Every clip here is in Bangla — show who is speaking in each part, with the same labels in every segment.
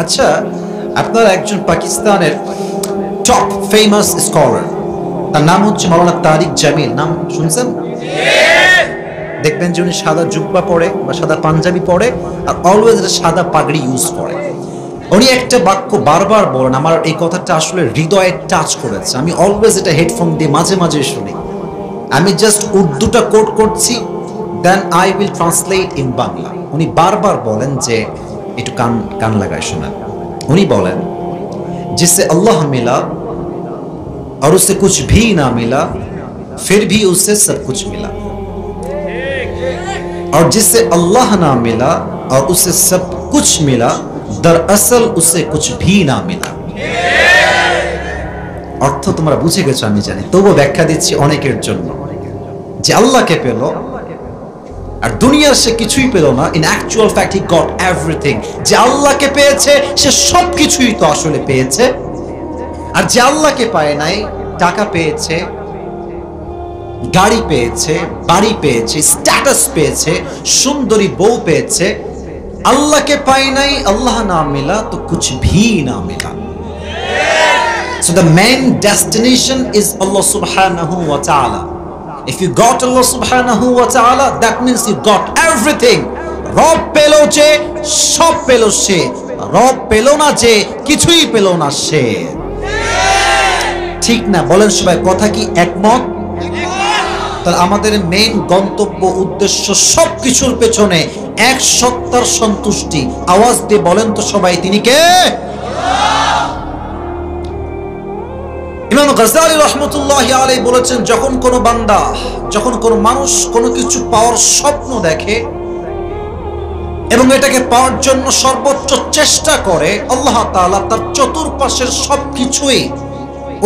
Speaker 1: আচ্ছা, আপনারা একজন পাকিস্তানের টপ ফেমাস স্কলার, তার নাম হচ্ছে মাওলানা তারিক জামিল। নাম শুনছেন? দেখবেন যে উনি সাদা জুব্বা পরে বা সাদা পাঞ্জাবি পরে আর অলওয়েজ সাদা পাগড়ি ইউজ করে। উনি একটা বাক্য বারবার বলেন, আমার এই কথাটা আসলে হৃদয়ে টাচ করেছে। আমি অলওয়েজ এটা হেডফোন দিয়ে মাঝে মাঝে শুনি। আমি জাস্ট উর্দুটা কোট করছি, then I will translate in Bangla. উনি বারবার বলেন যে একটু কান লাগায় শোনেন। उन्हीं बोले जिससे अल्लाह मिला और उससे कुछ भी ना मिला फिर भी उससे सब कुछ मिला, और जिससे अल्लाह ना मिला और उससे सब कुछ मिला दरअसल उससे कुछ भी ना मिला। अर्थ तुम्हारा बुझे गेছো আমি জানি, তবুও ব্যাখ্যা দিচ্ছি অনেকের জন্য। যে আল্লাহকে পেল আর দুনিয়ার সে কিছুই পেল না, in actual fact he got everything. যে আল্লাহকে পেয়েছে সে সব কিছুই তো আসলে পেয়েছে। আর যে আল্লাহকে পায় নাই, টাকা পেয়েছে, গাড়ি পেয়েছে, বাড়ি পেয়েছে, স্ট্যাটাস পেয়েছে, সুন্দরী বউ পেয়েছে, আল্লাহকে পায় নাই, আল্লাহ না মিলা তো কুছ ভি না মিলা। So the main destination is Allah subhanahu wa ta'ala. If you got Allah subhanahu wa ta'ala, that means you got everything. রব পেলো যে সব পেলো সে, রব পেলো না যে কিছুই পেলো না সে। ঠিক না? বলেন সবাই, কথা কি একমত? তাহলে আমাদের মেইন গন্তব্য উদ্দেশ্য সবকিছুর পেছনে এক সত্তার সন্তুষ্টি। আওয়াজ দিয়ে বলেন তো সবাই, তিনি কে? ইমাম গাজ্জালী রাহমাতুল্লাহি আলাইহি বলেছেন, যখন কোনো বান্দা, যখন কোনো মানুষ কোনো কিছু পাওয়ার স্বপ্ন দেখে এবং এটাকে পাওয়ার জন্য সর্বোচ্চ চেষ্টা করে, আল্লাহ তাআলা তার চতুর্পাশের সবকিছুই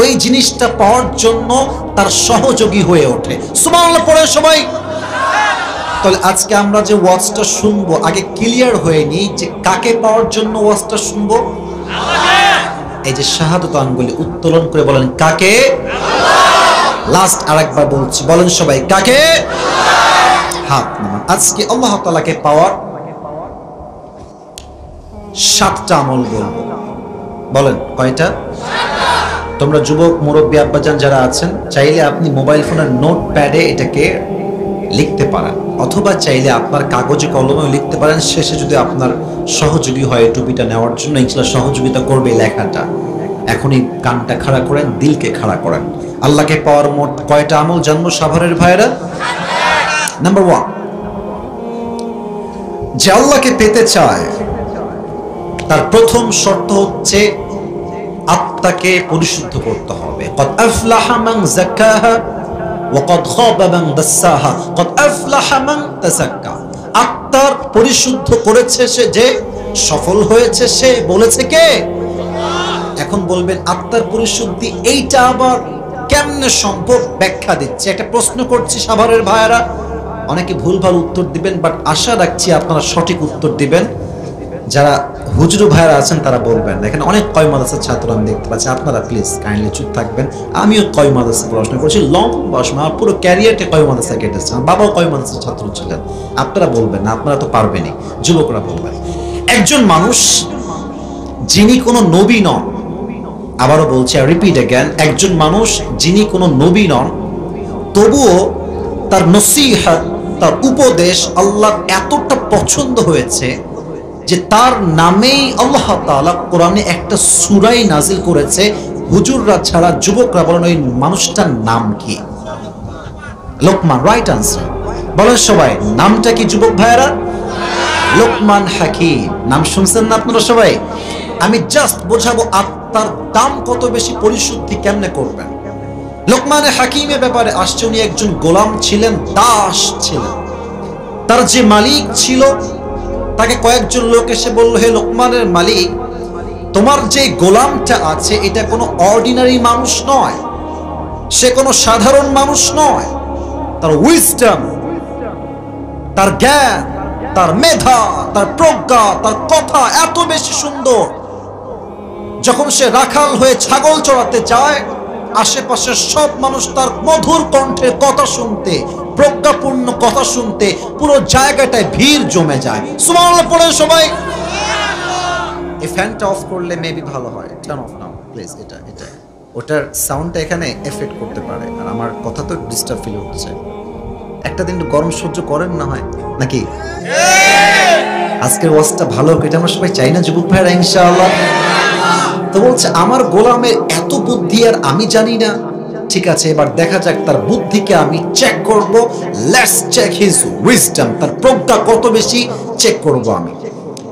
Speaker 1: ওই জিনিসটা পাওয়ার জন্য তার সহযোগী হয়ে ওঠে। সুবহানাল্লাহ পড়ে সবাই। তাহলে আজকে আমরা যে ওয়াজটা শুনবো, আগে ক্লিয়ার হয়ে নিই যে কাকে পাওয়ার জন্য ওয়াজটা শুনবো। এই যে শাহাদাত আঙ্গুলি উত্তোলন করে বলেন, কাকে? লাস্ট আরেকবার বলছি, বলেন সবাই, কাকে? হাত নামান। আজকে আল্লাহ তাআলাকে পাওয়ার 7টা আমল বলবো। বলেন কয়টা? তোমরা যুবক মুরব্বী আব্বাজান যারা আছেন, চাইলে আপনি মোবাইল ফোনের নোট প্যাডে এটাকে লিখতে পারেন, অথবা চাইলে আপনার কাগজে কলমেও লিখতে পারেন। শেষে যদি আপনার সহযোগী হয় টুপিটা নেওয়ার জন্য, ইনশাআল্লাহ সহযোগিতা করবে লেখাটা। এখনই কানটা খাড়া করেন, দিলকে খাড়া করেন। আল্লাহকে পাওয়ার মোট কয়টা আমল জানবো সাভারের ভাইরা? নাম্বার 1, যে আল্লাহকে পেতে চায় তার প্রথম শর্ত হচ্ছে আত্মাকে পরিশুদ্ধ করতে হবে। কদ আফলাহা মান যাক্কাহা ওয়া কদ খাবা মান দাসসাহা, কদ আফলাহা মান তাযাক্কা। আত্মার পরিশুদ্ধ করেছে সে, যে সফল হয়েছে সে, বলেছে কে? এখন বলবেন আত্মার পরিশুদ্ধি এইটা আবার কেমনে সম্ভব? ব্যাখ্যা দিচ্ছে। একটা প্রশ্ন করছি সাভারের ভাইয়েরা, অনেকে ভুলভাল উত্তর দিবেন, বাট আশা রাখছি আপনারা সঠিক উত্তর দিবেন। যারা হুজুর ভাইরা আছেন তারা বলবেন। এখানে অনেক কয় মাদ্রাসার ছাত্র আমি দেখতে পাচ্ছি, আপনারা প্লিজ কাইন্ডলি চুপ থাকবেন। আমিও কয় মাদ্রাসা পড়াশোনা করছি, লং পড়াশোনা, আমার পুরো ক্যারিয়ারটা কয় মাদ্রাসা কেটেছে। আমার বাবাও কয় মাদ্রাসার ছাত্র ছিলেন। আপনারা বলবেন না, আপনারা তো পারবেনই, যুবকরা বলবেন। একজন মানুষ যিনি কোনো নবী নন, আবারও বলছি, রিপিট অ্যাগেন, একজন মানুষ যিনি কোনো নবী নন, তবুও তার নসিহত, তার উপদেশ আল্লাহ এতটা পছন্দ হয়েছে যে তার নামেই আল্লাহ তাআলা কোরআনে একটা সূরাই নাজিল করেছে। হুজুররা ছাড়া যুবকরা বলেন ওই মানুষটার নাম কি? লোকমান। Right answer. বলেন সবাই, নামটা কি যুবক ভাইয়েরা? লোকমান হাকিম। নাম শুনছেন না আপনারা সবাই? আমি জাস্ট বোঝাবো আত্মার দাম কত বেশি, পরিশুদ্ধি কেমনে করবেন। লোকমান হাকিমের ব্যাপারে আসছে, উনি একজন গোলাম ছিলেন, দাস ছিলেন। তার যে মালিক ছিল, তাকে কয়েকজন লোক এসে বলল, হে লোকমানের মালিক, তোমার যে গোলামটা আছে এটা কোনো অর্ডিনারি মানুষ নয়, সে কোনো সাধারণ মানুষ নয়। তার উইজডম, তার জ্ঞান, তার মেধা, তার প্রজ্ঞা, তার কথা এত বেশি সুন্দর, যখন সে রাখাল হয়ে ছাগল চড়াতে যায়, আশেপাশের সব মানুষ তার মধুর কণ্ঠের কথা শুনতে, প্রজ্ঞাপূর্ণ কথা শুনতে পুরো জায়গাটায় ভিড় জমে যায়। সুবহানাল্লাহ পড়েন সবাই। এই ফ্যানটা অফ করলে মেবি ভালো হয়। Turn off now please. এটা ওটার সাউন্ডটা এখানে এফেক্ট করতে পারে, আর আমার কথা তো ডিস্টার্ব ফিল হচ্ছে। একটা দিন গরম সহ্য করেন না হয় নাকি? আজকের ওয়াজটা ভালো হোক, এটা আমরা সবাই চাই না যুবক ভাইরা? ইনশাআল্লাহ। তো বলছে আমার গোলামের এত বুদ্ধি আর আমি জানি না। ঠিক আছে, এবার দেখা যাক তার বুদ্ধিকে আমি চেক করব। লেটস চেক হিজ উইজডম, তার প্রজ্ঞা কত বেশি চেক করব আমি।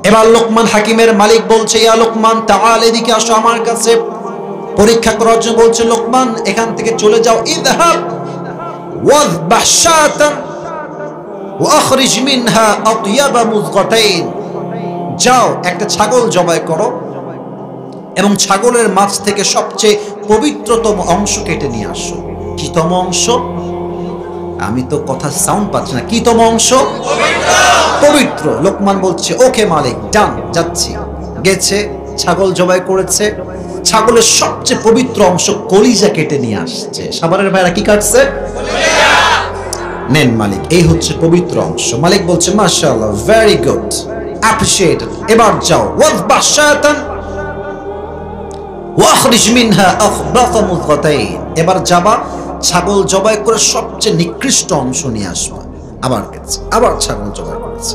Speaker 1: এবার লোকমান হাকিমের মালিক বলছে, ইয়া লোকমান তাআল, এদিকে আসো আমার কাছে পরীক্ষা করার জন্য। বলছে লোকমান এখান থেকে চলে যাও, ইযহাব ওয়াযবাহ শাতান ওয়া আখরিজ মিনহা আতয়াবা মুযগাতাইন, যাও একটা ছাগল জবাই করো এবং ছাগলের মাছ থেকে সবচেয়ে পবিত্রতম অংশ কেটে নিয়ে আসো। কি তম অংশ? আমি তো কথা সাউন্ড পাচ্ছি না। কি তম অংশ? পবিত্র। লোকমান বলছে ওকে মালিক, ডান, যাচ্ছি। গেছে, ছাগল জবাই করেছে, ছাগলের সবচেয়ে পবিত্র অংশ কলিজা কেটে নিয়ে আসছে। সাভারের ভাইরা কি কাটছে? নেন মালিক, এই হচ্ছে পবিত্র অংশ। মালিক বলছে মাশাআল্লাহ, ভেরি গুড, অ্যাপ্রিশিয়েটেড। এবার যাও ওয়াযবাহ শাতান ওয়া আখরিজ মিনহা আখবাথা মুযগাতাইন, এবার যাবা ছাগল জবাই করে সবচেয়ে নিকৃষ্ট অংশ নিয়ে আসবা। আবার গেছে, আবার ছাগল জবাই করেছে,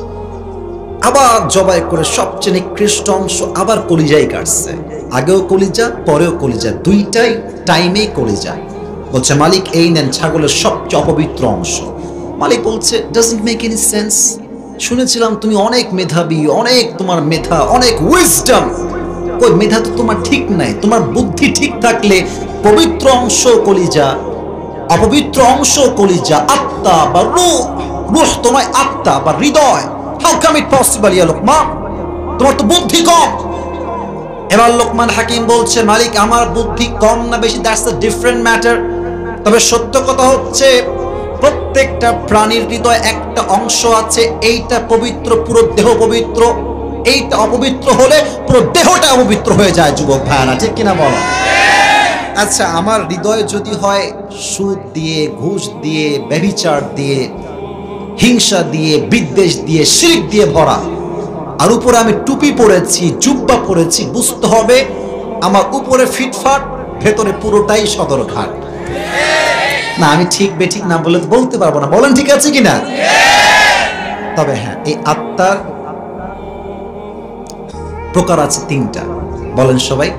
Speaker 1: আবার জবাই করে সবচেয়ে নিকৃষ্ট অংশ, আবার কলিজাই কাটছে। আগেও কলিজা, পরেও কলিজা, দুইটাই টাইমেই কলিজা। বলছে মালিক এই নেন ছাগলের সবচেয়ে অপবিত্র অংশ। মালিক বলছে ডাজন্ট মেক এনি সেন্স, শুনেছিলাম তুমি অনেক মেধাবী, অনেক তোমার মেধা, অনেক উইজডম। ওই মেধা তো তোমার ঠিক নাই। তোমার বুদ্ধি ঠিক থাকলে পবিত্র অংশ কলিজা, অপবিত্র অংশ কলিজা, আত্মা বা রূহ তোমার আত্মা বা হৃদয়। হাউ কাম ইট পসিবল ইয়া লোকমান, তোমার তো বুদ্ধি কম। এবার লোকমান হাকিম বলছে মালিক আমার বুদ্ধি কম না বেশি দ্যাটস আ ডিফারেন্ট ম্যাটার, তবে সত্য কথা হচ্ছে প্রত্যেকটা প্রাণীর হৃদয়ে একটা অংশ আছে, এইটা পবিত্র, পুরো দেহ পবিত্র। এইটা অপবিত্র হলে পুরো দেহটা অপবিত্র হয়ে যায়। যুবক ভাইরা ঠিক কিনা বলো? আচ্ছা, আমার হৃদয় যদি হয় সুদ দিয়ে, ঘুষ দিয়ে, ব্যভিচার দিয়ে, হিংসা দিয়ে, বিদ্বেষ দিয়ে, শিরক দিয়ে ভরা, আর উপরে আমি টুপি পরেছি, জুব্বা পরেছি, বুঝতে হবে আমার উপরে ফিটফাট, ভেতরে পুরোটাই সদরঘাট। না আমি ঠিক বেঠিক না বলে বলতে পারবো না, বলেন ঠিক আছে কিনা? তবে হ্যাঁ, এই আত্মার প্রকার আছে তিনটা। বলেন সবাই।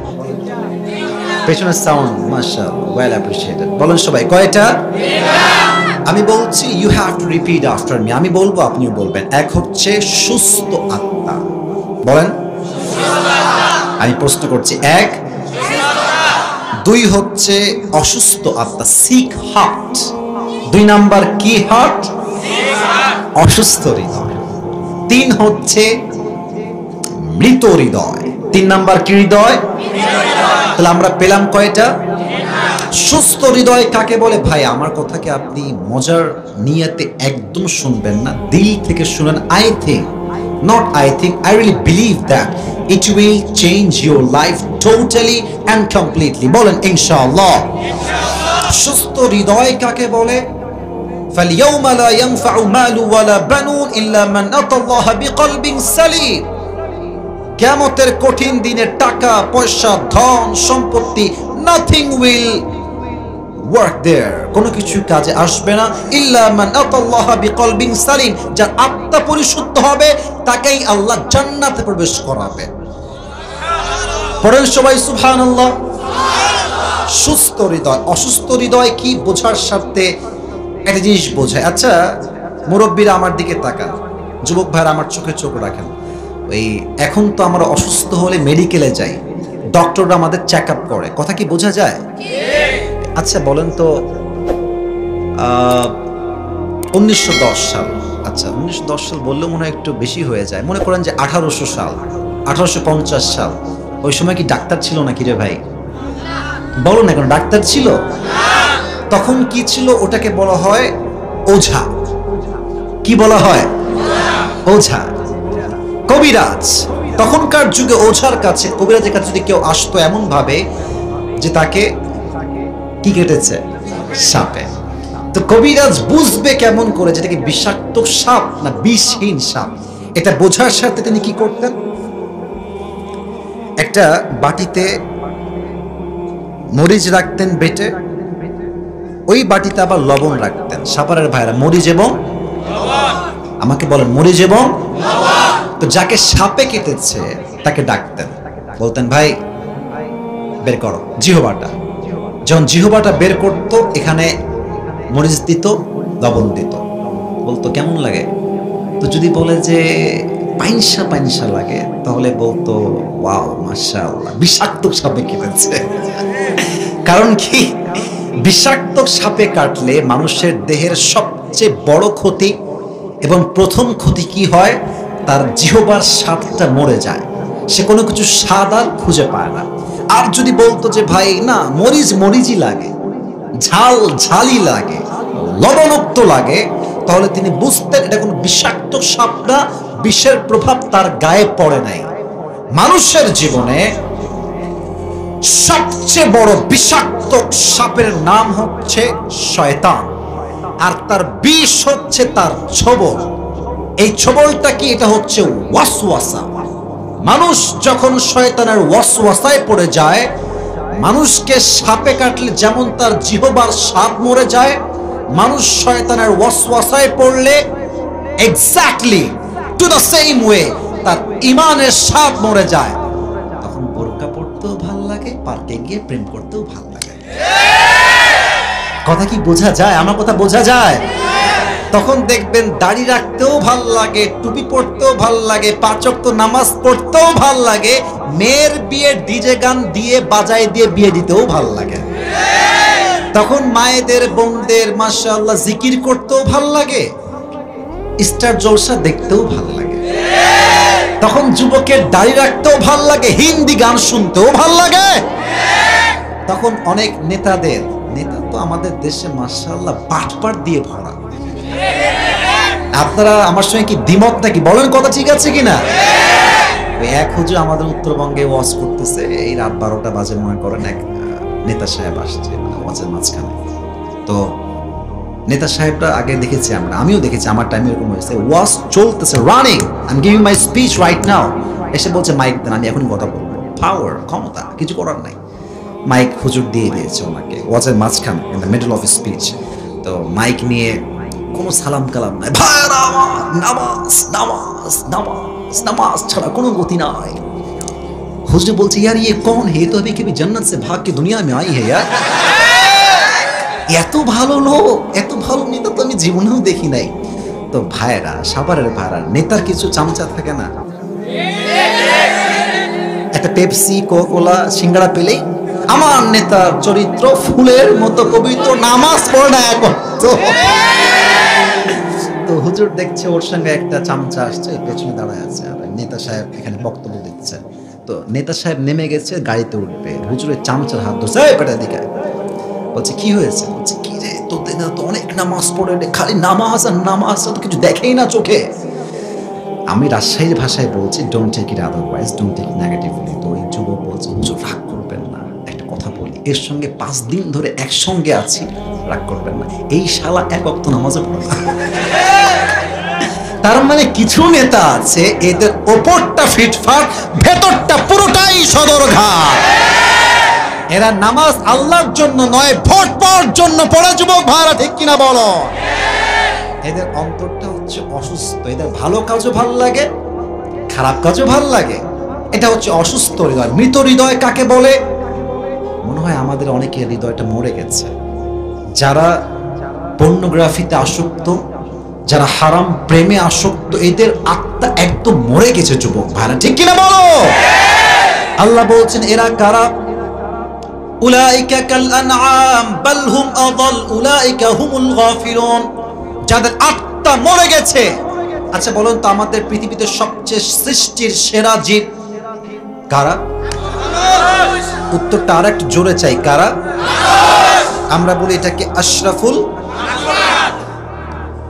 Speaker 1: পেছনের সাউন্ড মাশাআল্লাহ, ওয়েল অ্যাপ্রিশিয়েটেড। বলেন সবাই কয়টা? আমি বলছি, you have to repeat after me. আমি বলবো আপনিও বলবেন। এক হচ্ছে সুস্থ আত্মা, বলেন। আমি প্রশ্ন করছি, এক। দুই হচ্ছে অসুস্থ আত্মা, সিক হার্ট। দুই নাম্বার কি হার্ট? অসুস্থ হৃদয়। তিন হচ্ছে মৃত হৃদয়। তিন নাম্বার কি হৃদয়? তাহলে আমরা পেলাম কয়টা? সুস্থ হৃদয় কাকে বলে? ভাই আমার কথাকে আপনি মজার নিয়তে একদম শুনবেন না, দিল থেকে শুনেন। I think, not I think, I really believe that it will change your life totally and completely. বলেন ইনশাআল্লাহ। সুস্থ হৃদয় কাকে বলে? فَالْيَوْمَ لَا يَنْفَعُ مَالٌ وَلَا بَنُونَ إِلَّا مَنْ أَتَى اللَّهَ بِقَلْبٍ سَلِيمٍ। কিয়ামতের কঠিন দিনে টাকা পয়সা, ধন সম্পত্তি, nothing will work there, কোনো কিছু কাজে আসবে না। ইল্লা মান আতাল্লাহা বিকলবিন সালিম, যার আত্মা পরিশুদ্ধ হবে তাকেই আল্লাহ জান্নাতে প্রবেশ করাবে। পড়েন সবাই সুবহানাল্লাহ। সুস্থ হৃদয়। অসুস্থ হৃদয় কি বোঝার স্বার্থে একটা জিনিস বোঝায়। আচ্ছা মুরব্বীরা আমার দিকে তাকান, যুবক ভাইরা আমার চোখে চোখ রাখেন। ওই এখন তো আমরা অসুস্থ হলে মেডিকেলে যাই, ডক্টররা আমাদের চেক আপ করে, কথা কি বোঝা যায়? আচ্ছা বলেন তো 1910 সাল, আচ্ছা 1910 সাল বললেও মনে হয় একটু বেশি হয়ে যায়, মনে করেন যে 1800 সাল, 1850 সাল, ওই সময় কি ডাক্তার ছিল নাকি রে ভাই? বলো না, কোনো ডাক্তার ছিল? তখন কি ছিল? ওটাকে বলা হয় ওঝা। কি বলা হয়? ওঝা, কবিরাজ। তখনকার যুগে ওঝার কাছে, কবিরাজের কাছে যদি কেউ আসতো এমন ভাবে যে তাকে কি কেটেছে? সাপে। তো কবিরাজ বুঝবে কেমন করে যেটাকে বিষাক্ত সাপ না বিষহীন সাপ, এটা বোঝার সাথে তিনি কি করতেন? একটা বাটিতে মরিচ রাখতেন বেটে, ওই বাটিতে আবার লবণ রাখতেন। সাপারের ভাইরা, মরিচ এবং আমাকে বলেন মরিচ এবং তো যাকে সাপে কেটেছে তাকে ডাকতেন, বলতেন ভাই বের করো জিহবাটা। যখন জিহবাটা বের করতো এখানে মরিচ দিত, লবণ দিত। বলতো কেমন লাগে? তো যদি বলে যে পাইনসা পাইনসা লাগে তাহলে বলতো ওয়াও মাশাআল্লাহ, বিষাক্ত সাপে কেটেছে। কারণ কি, বিষাক্ত সাপে কাটলে মানুষের দেহের সবচেয়ে বড় ক্ষতি এবং প্রথম ক্ষতি কি হয়, তার জিহবার স্বাদটা মরে যায়, সে কোনো কিছু স্বাদ আর খুঁজে পায় না। আর যদি বলতো যে ভাই না মরিচ মরিচই লাগে, ঝাল ঝালই লাগে, লবণাক্ত লাগে, তাহলে তিনি বুঝতেন এটা কোনো বিষাক্ত সাপ না, বিষের প্রভাব তার গায়ে পড়ে নাই। মানুষের জীবনে সবচেয়ে বড় বিষাক্ত সাপের নাম হচ্ছে শয়তান, আর তার বিষ হচ্ছে তার ছোবল। এই ছোবলটা কি? এটা হচ্ছে ওয়াসওয়াসা। মানুষ যখন শয়তানের ওয়াসওয়াসায় পড়ে যায়, মানুষকে সাপে কাটলে যেমন তার জিহবার স্বাদ মরে যায়, মানুষ শয়তানের ওয়াসওয়াসায় পড়লে exactly to the same way তার ঈমানের স্বাদ মরে যায়। তখন বোরকা পড়তেও ভাল লাগে, পার্কে গিয়ে প্রেম করতেও ভাল লাগে। কথা কি বোঝা যায়? আমার কথা বোঝা যায়? তখন দেখবেন দাড়ি রাখতেও ভাল লাগে, টুপি পড়তেও ভাল লাগে, 5 ওয়াক্ত নামাজ পড়তেও ভাল লাগে, মেয়ের বিয়ে ডিজে গান দিয়ে বাজায় দিয়ে বিয়ে দিতেও ভাল লাগে। তখন মায়েদের বোনদের মাশাআল্লাহ জিকির করতেও ভাল লাগে, স্টার জলসা দেখতেও ভাল লাগে। তখন যুবকের দাড়ি রাখতেও ভাল লাগে, হিন্দি গান শুনতেও ভাল লাগে। তখন অনেক নেতাদের, নেতা তো আমাদের দেশে মাশাআল্লাহ পাটপাট দিয়ে ভরা। আপনারা আমার সঙ্গে কি দ্বিমত নাকি? বলেন কথা ঠিক আছে কিনা? এক হুজুর আমাদের উত্তরবঙ্গে ওয়াজ করতেছে, এই রাত 12টা বাজে মনে করেন, এক নেতা সাহেব আসছে ওয়াজের মাঝখানে। তো নেতা সাহেবটা আগে দেখেছি আমরা, আমিও দেখেছি, আমার টাইমে এরকম হয়েছে, ওয়াজ চলতেছে, running, I am giving my speech right now, এসে বলছে মাইক দেন, আমি এখন কথা বলবো। পাওয়ার, ক্ষমতা, কিছু করার নাই। মাইক হুজুর দিয়ে দিয়েছে ওনাকে ওয়াজের মাঝখানে, in the middle of speech. তো মাইক নিয়ে কোনো সালাম কালাম নাই, ভাইরা আমার, নামাজ নামাজ নামাজ নামাজ ছাড়া কোনো গতি নাই। হুজুর বলছে ইয়ার ইয়ে কौन है, तो अभी कभी जन्नत से भाग के दुनिया में आई है यार। এত ভালো লোক, এত ভালো নেতা তো আমি জীবনেও দেখি নাই। তো ভাইরা, সাভারের ভাইরা, নেতার কিছু চামচা থাকে না, একটা পেপসি কোকা-কোলা সিঙ্গাড়া পেলেই আমার নেতার চরিত্র ফুলের মতো পবিত্র, নামাজ পড়ে না এখন। তো হুজুর দেখছে ওর সঙ্গে একটা চামচা আসছে, পেছনে দাঁড়ায় আছে, আর নেতা সাহেব এখানে বক্তব্য দিচ্ছে। তো নেতা সাহেব নেমে গেছে, গাড়িতে উঠবে, হুজুরের চামচার হাত ধরছে, পেটার দিকে বলছে কি হয়েছে? বলছে কি রে তোদের তো অনেক নামাজ পড়ে, খালি নামাজ আর নামাজ, তো কিছু দেখেই না চোখে। আমি রাজশাহীর ভাষায় বলছি, don't take it otherwise, don't take it negatively. তো ওই যুবক বলছে হুজুর রাগ করবেন না, একটা কথা বলি, এর সঙ্গে 5 দিন ধরে একসঙ্গে আছি, রাগ করবেন না, এই শালা 1 ওয়াক্ত নামাজও পড়ে না। তার মানে কিছু নেতা আছে এদের ওপরটা ফিটফাট, ভেতরটা পুরোটাই সদরঘাট। এরা নামাজ আল্লাহর জন্য নয়, ভোট পাওয়ার জন্য পড়ে। যুবক ভাইরা ঠিক কিনা বলো? এদের অন্তরটা হচ্ছে অসুস্থ। এদের ভালো কাজও ভাল লাগে, খারাপ কাজও ভাল লাগে। এটা হচ্ছে অসুস্থ হৃদয়। মৃত হৃদয় কাকে বলে? মনে হয় আমাদের অনেকের হৃদয়টা মরে গেছে। যারা পর্নোগ্রাফিতে আসক্ত, যারা হারাম প্রেমে আসক্ত, এদের আত্মা একদম মরে গেছে। যুবক ভাইরা ঠিক কিনা বলো? আল্লাহ বলছেন এরা কারা? উলাইকা কাল আনআম বাল হুম আযাল উলাইকা হুমুল গাফিলুন। যাদের আত্মা মরে গেছে। আচ্ছা বলুন তো, আমাদের পৃথিবীতে সবচেয়ে সৃষ্টির সেরা জীব কারা? উত্তরটা আর একটু জোরে চাই, কারা? আমরা বলি এটাকে আশরাফুল,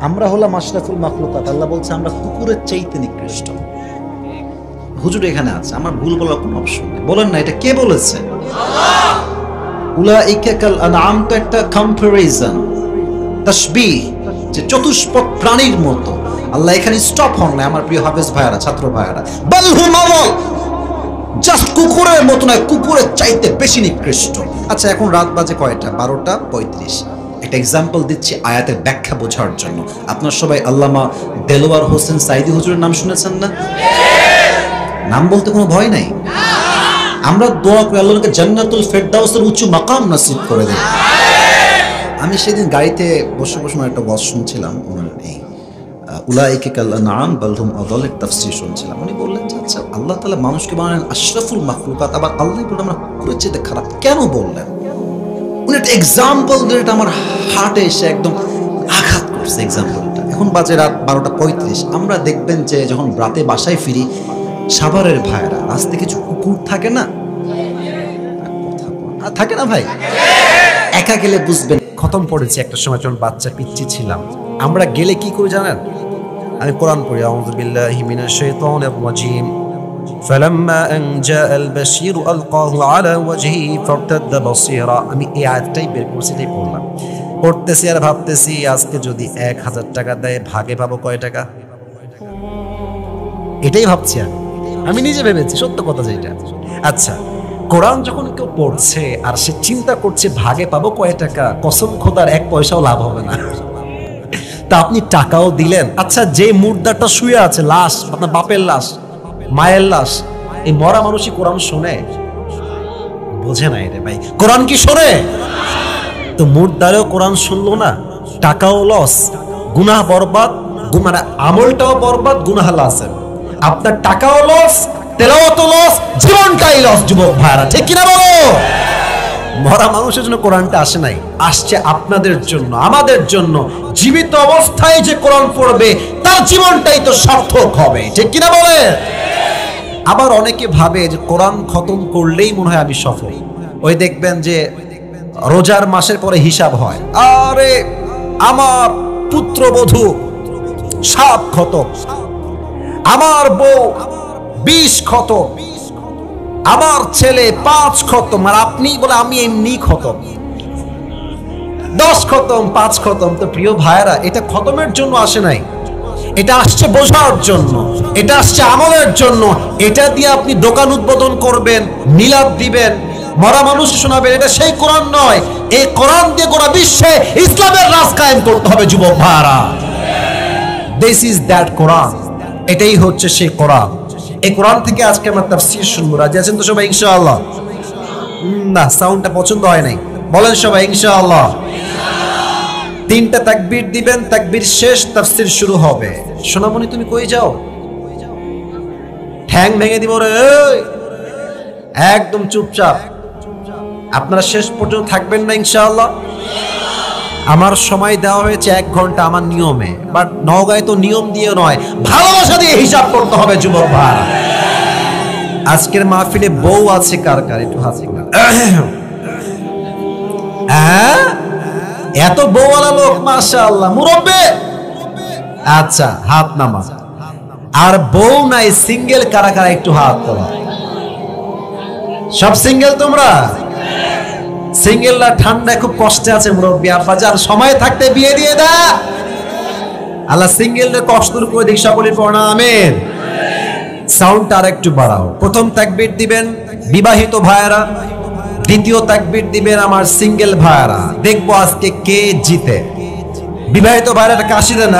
Speaker 1: আমরা হলাম আশরাফুল মাখলুকাত। আল্লাহ বলছে আমরা কুকুরের চাইতে নিকৃষ্ট। হুজুর এখানে আছে, আমার ভুল বলার কোনো অপশন নেই। বলেন না এটা কে বলেছে? আল্লাহ। উলাইকা কাল আনআম তো একটা কম্পারিজন, তাসবিহ, যে চতুষ্পদ প্রাণীর মতো। আল্লাহ এখানে স্টপ হন না আমার প্রিয় হাফেজ ভাইয়ারা, ছাত্র ভাইয়ারা। বাল হুম আযাল, জাস্ট কুকুরের মতো নয়, কুকুরের চাইতে বেশি নিকৃষ্ট। আচ্ছা, এখন রাত বাজে কয়টা? 12:35। একটা এক্সাম্পল দিচ্ছি আয়াতের ব্যাখ্যা বোঝার জন্য। আপনার সবাই আল্লামা দেলোয়ার হোসেন সাইদি হুজুরের নাম শুনেছেন না? নাম বলতে কোনো ভয় নাই। আমরা দোয়া করি আল্লাহকে জান্নাতুল ফেরদাউসের উঁচু মাকাম নসিব করে দেন। আমি সেদিন গাড়িতে বসে বসে একটা ওয়াজ শুনছিলাম, ওনার এই উলাইকা কাল আনআম বাল হুম আযাল তাফসীর শুনছিলাম। উনি বললেন যে আচ্ছা, আল্লাহ তাআলা মানুষকে বানালেন আশরাফুল মাখলুকাত, আবার আল্লাহ বললেন আমরা কুকুরের চেয়ে খারাপ কেন বললেন? উনি একটা এক্সাম্পল দিয়ে এটা আমার হার্টে এসে একদম আঘাত করছে এক্সাম্পলটা। এখন বাজে রাত 12:35। আমরা দেখবেন যে যখন রাতে বাসায় ফিরি, সাভারের ভাইরা রাস্তায় কিছু কুকুর থাকে না, থাকে না ভাই? একা গেলে বুঝবেন। খতম পড়েছি একটা সময় যখন বাচ্চা পিচ্চি ছিলাম। আমরা গেলে কি করে জানেন? আমি কোরআন পড়ি, আউযু বিল্লাহি মিনাশ শাইতানির রাজীম। ফালাম্মা আন জাআল বাশীর আলকাহু আলা ওয়াজহি ফারতাদ্দা বাসীরা। আমি এই আয়াতটাই বের করছি, তাই পড়লাম। পড়তেছি আর ভাবতেছি আজকে যদি 1000 টাকা দেয় ভাগে পাবো কয় টাকা? এটাই ভাবছি আমি নিজে ভেবেছি, সত্য কথা যেটা। আচ্ছা, কোরআন যখন কেউ পড়ছে আর সে চিন্তা করছে ভাগে পাবো কয় টাকা, কসম খোদার 1 পয়সাও লাভ হবে না। তা আপনি টাকাও দিলেন। আচ্ছা, যে মুর্দাটা শুয়ে আছে, লাশ, আপনার বাপের লাশ, মায়ের লাশ, এই মরা মানুষই কোরআন শোনে? বোঝে নাই রে ভাই, কোরআন কি শোনে? তো মুর্দারেও কোরআন শুনলো না, টাকাও লস, গুনাহ বরবাদ, মানে আমলটাও বরবাদ, গুনাহ আছে। আপনার টাকাও লস, তেলাওয়াতও লস, জীবনটাই লস। যুবক ভাইরা, ঠিক কিনা বলো? মরা মানুষের জন্য কোরআনটা আসে নাই, আসছে আপনাদের জন্য, আমাদের জন্য। জীবিত অবস্থায় যে কোরআন পড়বে তার জীবনটাই তো সার্থক হবে, ঠিক কিনা বলে? আবার অনেকে ভাবে যে কোরআন খতম করলেই মনে হয় আমি সফল। ওই দেখবেন যে রোজার মাসের পরে হিসাব হয়, আরে আমার পুত্রবধূ 7 খতম, আমার বউ 20 খতম, আমার ছেলে 5 খতম, আর আপনি বলে আমি এমনি খতম, 10 খতম, 5 খতম। তো প্রিয় ভাইরা, এটা খতমের জন্য আসে নাই, এটা আসছে বোঝার জন্য, এটা আসছে আমলের জন্য। এটা দিয়ে আপনি দোকান উদ্বোধন করবেন, মিলাদ দিবেন, মরা মানুষ শোনাবেন, এটা সেই কোরআন নয়। এই কোরআন দিয়ে গোটা বিশ্বে ইসলামের রাজ কায়েম করতে হবে যুবক ভাইরা। দিস ইজ দ্যাট কোরআন, এটাই হচ্ছে সেই কোরআন। এই কোরআন থেকে আজকে আমরা তাফসীর শুনবো। রাজি আছেন তো সবাই ইনশাআল্লাহ? না, সাউন্ডটা পছন্দ হয় নাই, বলেন সবাই ইনশাআল্লাহ। 3টা তাকবীর দিবেন, তাকবীর শেষ, তাফসীর শুরু হবে। সোনামণি তুমি কই যাও? ঠ্যাং ভেঙে দিব রে। একদম চুপচাপ, আপনারা শেষ পর্যন্ত থাকবেন না ইনশাআল্লাহ? আমার সময় দেওয়া হয়েছে 1 ঘন্টা আমার নিয়মে, বাট নওগাঁয় তো নিয়ম দিয়ে নয়, ভালোবাসা দিয়ে হিসাব করতে হবে যুবক ভাই। আজকের মাহফিলে বউ আছে কার কার? একটু হাসি না। এত বউওয়ালা লোক, মাশাআল্লাহ, মুরব্বি। আচ্ছা, হাত নামা। আর বউ নাই, সিঙ্গেল কারা কারা? একটু হাত তোলা। সব সিঙ্গেল তোমরা? সিঙ্গেলরা ঠান্ডায় খুব কষ্টে আছে মুরব্বি, আব্বা যান সময় থাকতে বিয়ে দিয়ে দা। আল্লাহ সিঙ্গেলদের কষ্ট দূর করে দিক, সকলেই পড়া আমিন। সাউন্ডটা আর একটু বাড়াও। প্রথম তাকবীর দিবেন বিবাহিত ভাইয়েরা, দ্বিতীয় তাকবীর দিবেন আমার সিঙ্গেল ভাইয়েরা। দেখবো আজকে কে জিতে। বিবাহিত ভাইয়েরা একটা কাশি দেন,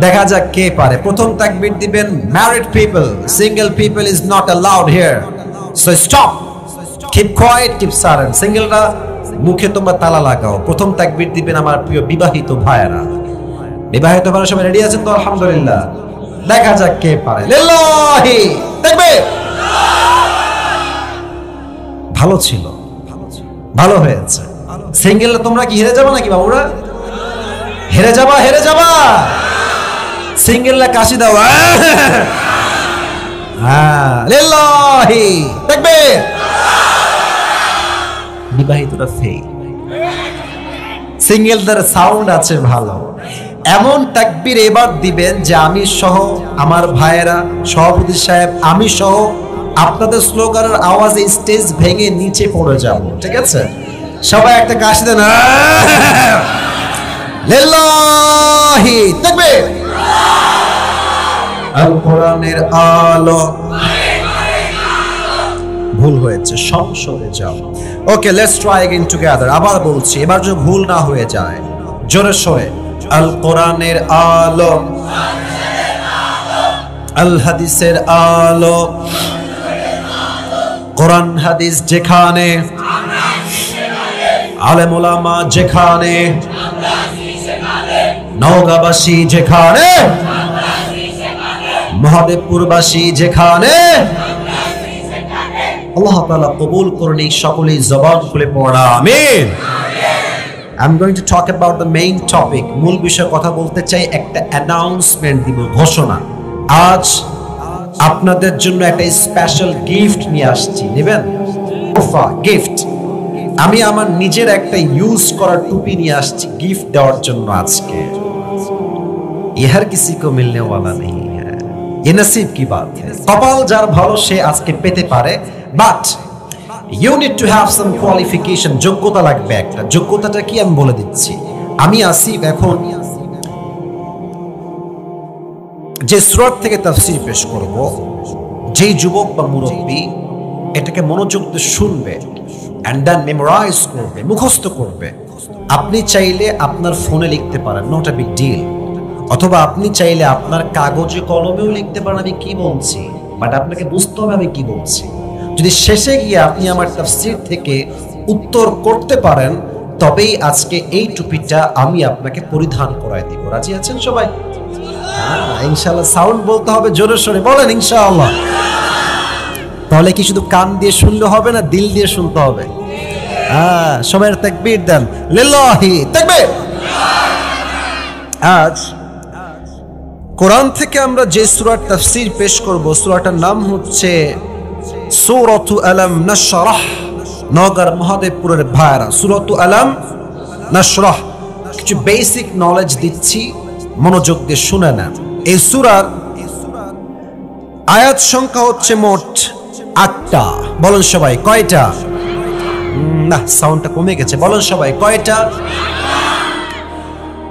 Speaker 1: দেখা যাক কে পারে। প্রথম তাকবীর দিবেন married people, single people is not allowed here, so stop, keep quiet, keep silent. সিঙ্গেলরা মুখে তোমরা তালা লাগাও। প্রথম তাকবীর দিবেন আমার প্রিয় বিবাহিত ভাইয়েরা। বিবাহিত ভাইয়েরা সবাই রেডি আছেন তো? আলহামদুলিল্লাহ। দেখা যাক কে পারে। লিল্লাহি তাকবীর। ভালো ছিল, ভালো হয়েছে। সিঙ্গেলরা তোমরা কি হেরে যাবা নাকি বাবুরা? হেরে যাবা, হেরে যাবা। সিঙ্গেলরা কাশি দাও। হ্যাঁ, লিল্লাহি তাকবীর। বিবাহিতরা ফেল, সিঙ্গেলদের সাউন্ড আছে ভালো। এমন তাকবীর এবার দিবেন যে আমি সহ, আমার ভাইয়েরা, সভাপতি সাহেব, আমি সহ আপনাদের স্লোগানের আওয়াজে স্টেজ ভেঙে নিচে পড়ে যাব, ঠিক আছে? সবাই একটা কাশি দেন। লিল্লাহি তাকবীর। আল কোরআনের আলো ভুল হয়েছে, সংশোধে যাও। ওকে, লেটস ট্রাই अगेन টুগেদার। আবার বলছি, এবার যদি ভুল না হয়ে যায়, জোরে সোরে। আল কোরআনের আলো, আল হাদিসের আলো, কোরআন হাদিস যেখানে, আলেম ওলামা যেখানে, নওগাঁবাসী যেখানে, মহাদেবপুরবাসী যেখানে, আল্লাহ তাআলা কবুল করুন সকলেই জবান খুলে পড়া আমিন। I'm going to talk about the main topic. মূল বিষয়ে কথা বলতে চাই, একটা অ্যানাউন্সমেন্ট দিব, ঘোষণা। আজ আপনাদের জন্য একটা স্পেশাল গিফট নিয়ে আসছি, নেবেন? গিফট। আমি আমার নিজের একটা ইউজ করা টুপি নিয়ে আসছি গিফট দেওয়ার জন্য আজকে। ये हर किसी को मिलने वाला नहीं है, ये नसीब की बात है। কপাল যার ভালো সে আজকে পেতে পারে, but you need to have some qualification, যোগ্যতা লাগবে একটা। যোগ্যতাটা কি আমি বলে দিচ্ছি। আমি আসিফ এখন যে সূরা থেকে তাফসীর পেশ করব, যেই যুবক বা মুরব্বী এটাকে মনোযোগ দিয়ে শুনবে and then memorize করবে, মুখস্থ করবে। আপনি চাইলে আপনার ফোনে লিখতে পারেন, নট আ বিগ ডিল, অথবা আপনি চাইলে আপনার কাগজে কলমেও লিখতে পারেন আমি কি বলছি, বাট আপনাকে বুঝতে হবে আমি কি বলছি। যদি শেষে গিয়ে আপনি আমার তাফসীর থেকে উত্তর করতে পারেন, তবেই আজকে এই টুপিটা আমি আপনাকে পরিধান করায় দিব। রাজি আছেন সবাই? ইনশাআল্লাহ। সাউন্ড বলতে হবে জোরে সোরে, বলেন ইনশাআল্লাহ। তাহলে কি শুধু কান দিয়ে শুনলে হবে না, দিল দিয়ে শুনতে হবে। সবাই তাকবীর দেন, লিল্লাহি তাকবীর। আজ কোরআন থেকে আমরা যে সূরার তাফসীর পেশ করব, সূরাটার নাম হচ্ছে সূরাতু আলাম নাশরাহ। নগর মহাদেবপুরের ভাইরা, সূরাতু আলাম নাশরাহ। কিছু বেসিক নলেজ দিচ্ছি, মনোযোগ দিয়ে শুনে নেন। এই সূরার আয়াত সংখ্যা হচ্ছে মোট 8টা। বলেন সবাই কয়টা? না, সাউন্ডটা কমে গেছে। বলেন সবাই কয়টা?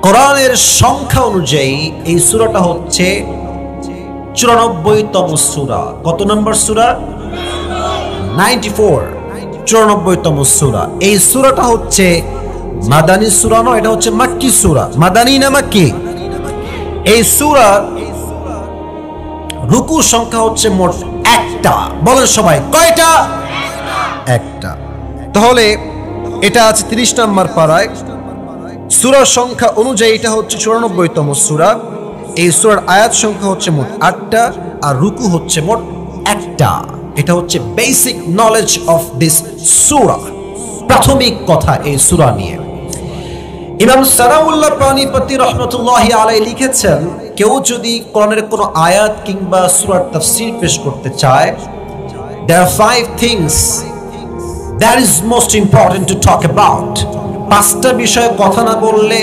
Speaker 1: কোরআনের সংখ্যা অনুযায়ী এই সূরাটা হচ্ছে 94তম সূরা। কত নম্বর সূরা? 94, 94তম সূরা। এই সূরাটা হচ্ছে মাদানী সূরা নয়, এটা হচ্ছে মাক্কি সূরা। মাদানী না মাক্কি? এই সূরা রুকু সংখ্যা হচ্ছে মোট 1টা। বলেন সবাই কয়টা? 1টা। তাহলে এটা আছে 30 নম্বর পারায়। সূরার সংখ্যা অনুযায়ী এটা হচ্ছে 94তম সূরা। এই সূরার আয়াত সংখ্যা হচ্ছে মোট 8টা, আর রুকু হচ্ছে মোট 1টা। এটা হচ্ছে বেসিক নলেজ অফ দিস সূরা, প্রাথমিক কথা এই সূরা নিয়ে। ইমাম সানাউল্লাহ পানিপতি রহমাতুল্লাহি আলাইহি লিখেছেন, কেউ যদি কোরআনের কোনো আয়াত কিংবা সূরার তাফসীর পেশ করতে চায়, there are 5 things that is most important to talk about. 5টা বিষয়ে কথা না বললে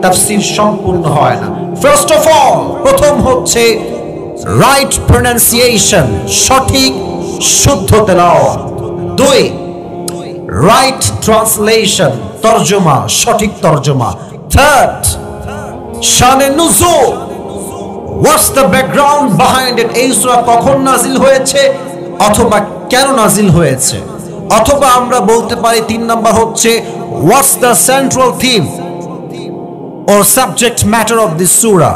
Speaker 1: তাফসীর সম্পূর্ণ হয় না। ফার্স্ট অফ অল, প্রথম হচ্ছে রাইট প্রনাউন্সিয়েশন, সঠিক শুদ্ধ তেলাওয়াত। 2, রাইট ট্রান্সলেশন, তরজমা, সঠিক তরজমা। 3, শানে নুজুল, what's the background behind it, এই সূরা কখন নাজিল হয়েছে অথবা কেন নাজিল হয়েছে। অথবা আমরা বলতে পারি 3 নাম্বার হচ্ছে what's the central theme or subject matter of this সূরা,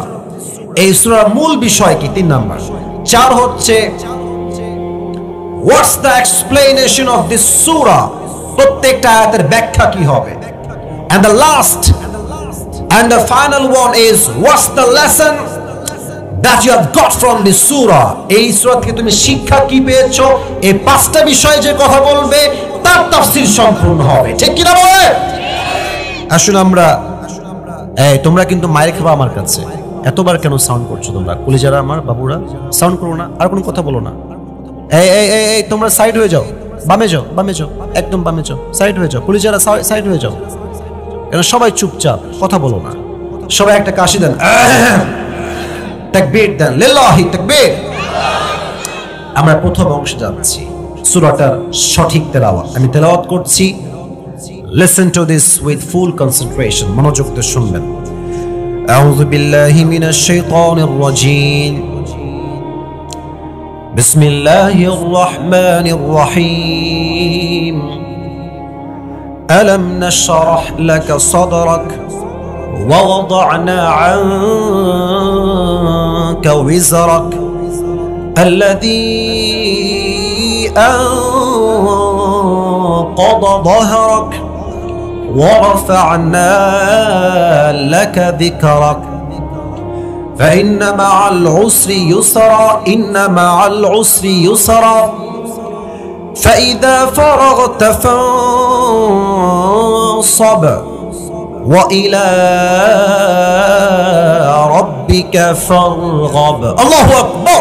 Speaker 1: এই সূরার মূল বিষয় কি। 3 নাম্বার। 4 হচ্ছে what's the explanation of this সূরা, প্রত্যেকটা আয়াতের ব্যাখ্যা কি হবে। and the last and the final one is what's the lesson that you have got from this surah, এই সূরা থেকে তুমি শিক্ষা কি পেয়েছো। এই 5টা বিষয়ে যে কথা বলবে তার তাফসীর সম্পূর্ণ হবে, ঠিক কি না বলে? আসুন আমরা, তোমরা কিন্তু মাইর খাবা আমার কাছে। এতবার কেন সাউন্ড করছো তোমরা? কলিজারা আমার বাবুরা, সাউন্ড করো না, আর কোনো কথা বলো না। এই তোমরা সাইড হয়ে যাও, বামে যাও, বামে যাও, একদম বামে যাও, সাইড হয়ে যাও। কলিজারা সাইড হয়ে যাও, কেন সবাই চুপচাপ, কথা বলো না। সবাই একটা কাশি দেন, তাকবীর দেন, লিল্লাহি তাকবীর। আমরা প্রথম অংশে যাচ্ছি, সূরাটার সঠিক তেলাওয়াত আমি তেলাওয়াত করছি। Listen to this with full concentration, মনোযোগ দিয়ে শুনবেন। আউযু বিল্লাহি মিনাশ শাইতানির রাজীম। বিসমিল্লাহির রহমানির রহিম ألم نشرح لك صدرك ووضعنا عنك وزرك الذي أنقض ظهرك ورفعنا لك ذكرك فإن مع العسر يسرا إن مع العسر يسرا فإذا فرغت فانصب وإلى ربك فارغب الله أكبر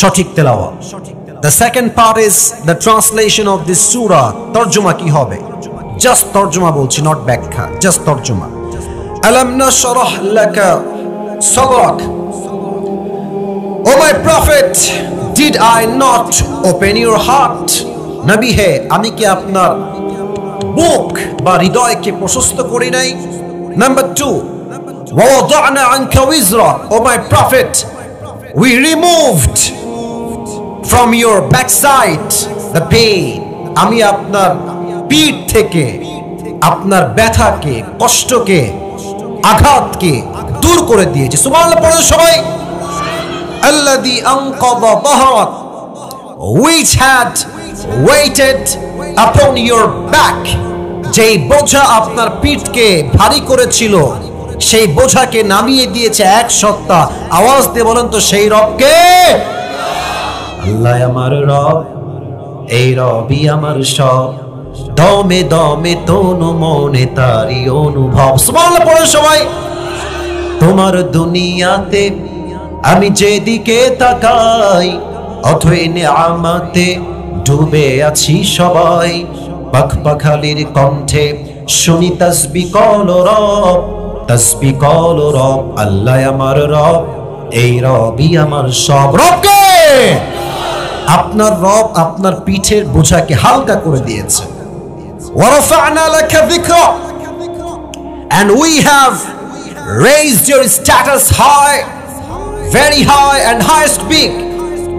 Speaker 1: সঠিক তেলাওয়াত The second part is the translation of this surah তরজমা কি হবে just তরজমা বলছি not ব্যাখ্যা just তরজমা ألم نشرح لك صدرك O my prophet did I not open your heart নবী হে আমি কি আপনার বুক বা হৃদয়কে প্রশস্ত করি নাই number 2 ووضعنا عنك وزرك O my prophet we removed from your backside the pain আমি আপনার পিঠ থেকে আপনার ব্যথাকে কষ্টকে আঘাতকে দূর করে দিয়েছি সুবহানাল্লাহ পড়ুন সবাই alladhi anqadha dhahrak which had weighted upon your back যেই বোঝা আপনার পিঠকে ভারী করেছিল সেই বোঝাকে নামিয়ে দিয়েছে এক সত্তা আওয়াজ দিয়ে বলেন তো সেই রবকে আল্লাহ আমার রব এই রবই আমার সব দমে দমে তনু মনে তারি অনুভব সুবহানাল্লাহ পড়ুন সবাই তোমার দুনিয়াতে আমি যেদিকে তাকাই অথই নিয়ামতে ডুবে আছি সবাই পাখপাখালির কণ্ঠে শুনি তাসবিহ কল রব আল্লাহ আমার রব এই রবই আমার সব রবকে আপনার রব আপনার পিঠের বোঝাকে হালকা করে দিয়েছে ওয়ারাফা'না লাকা যিকরাক and we have raised your status high very high and highest big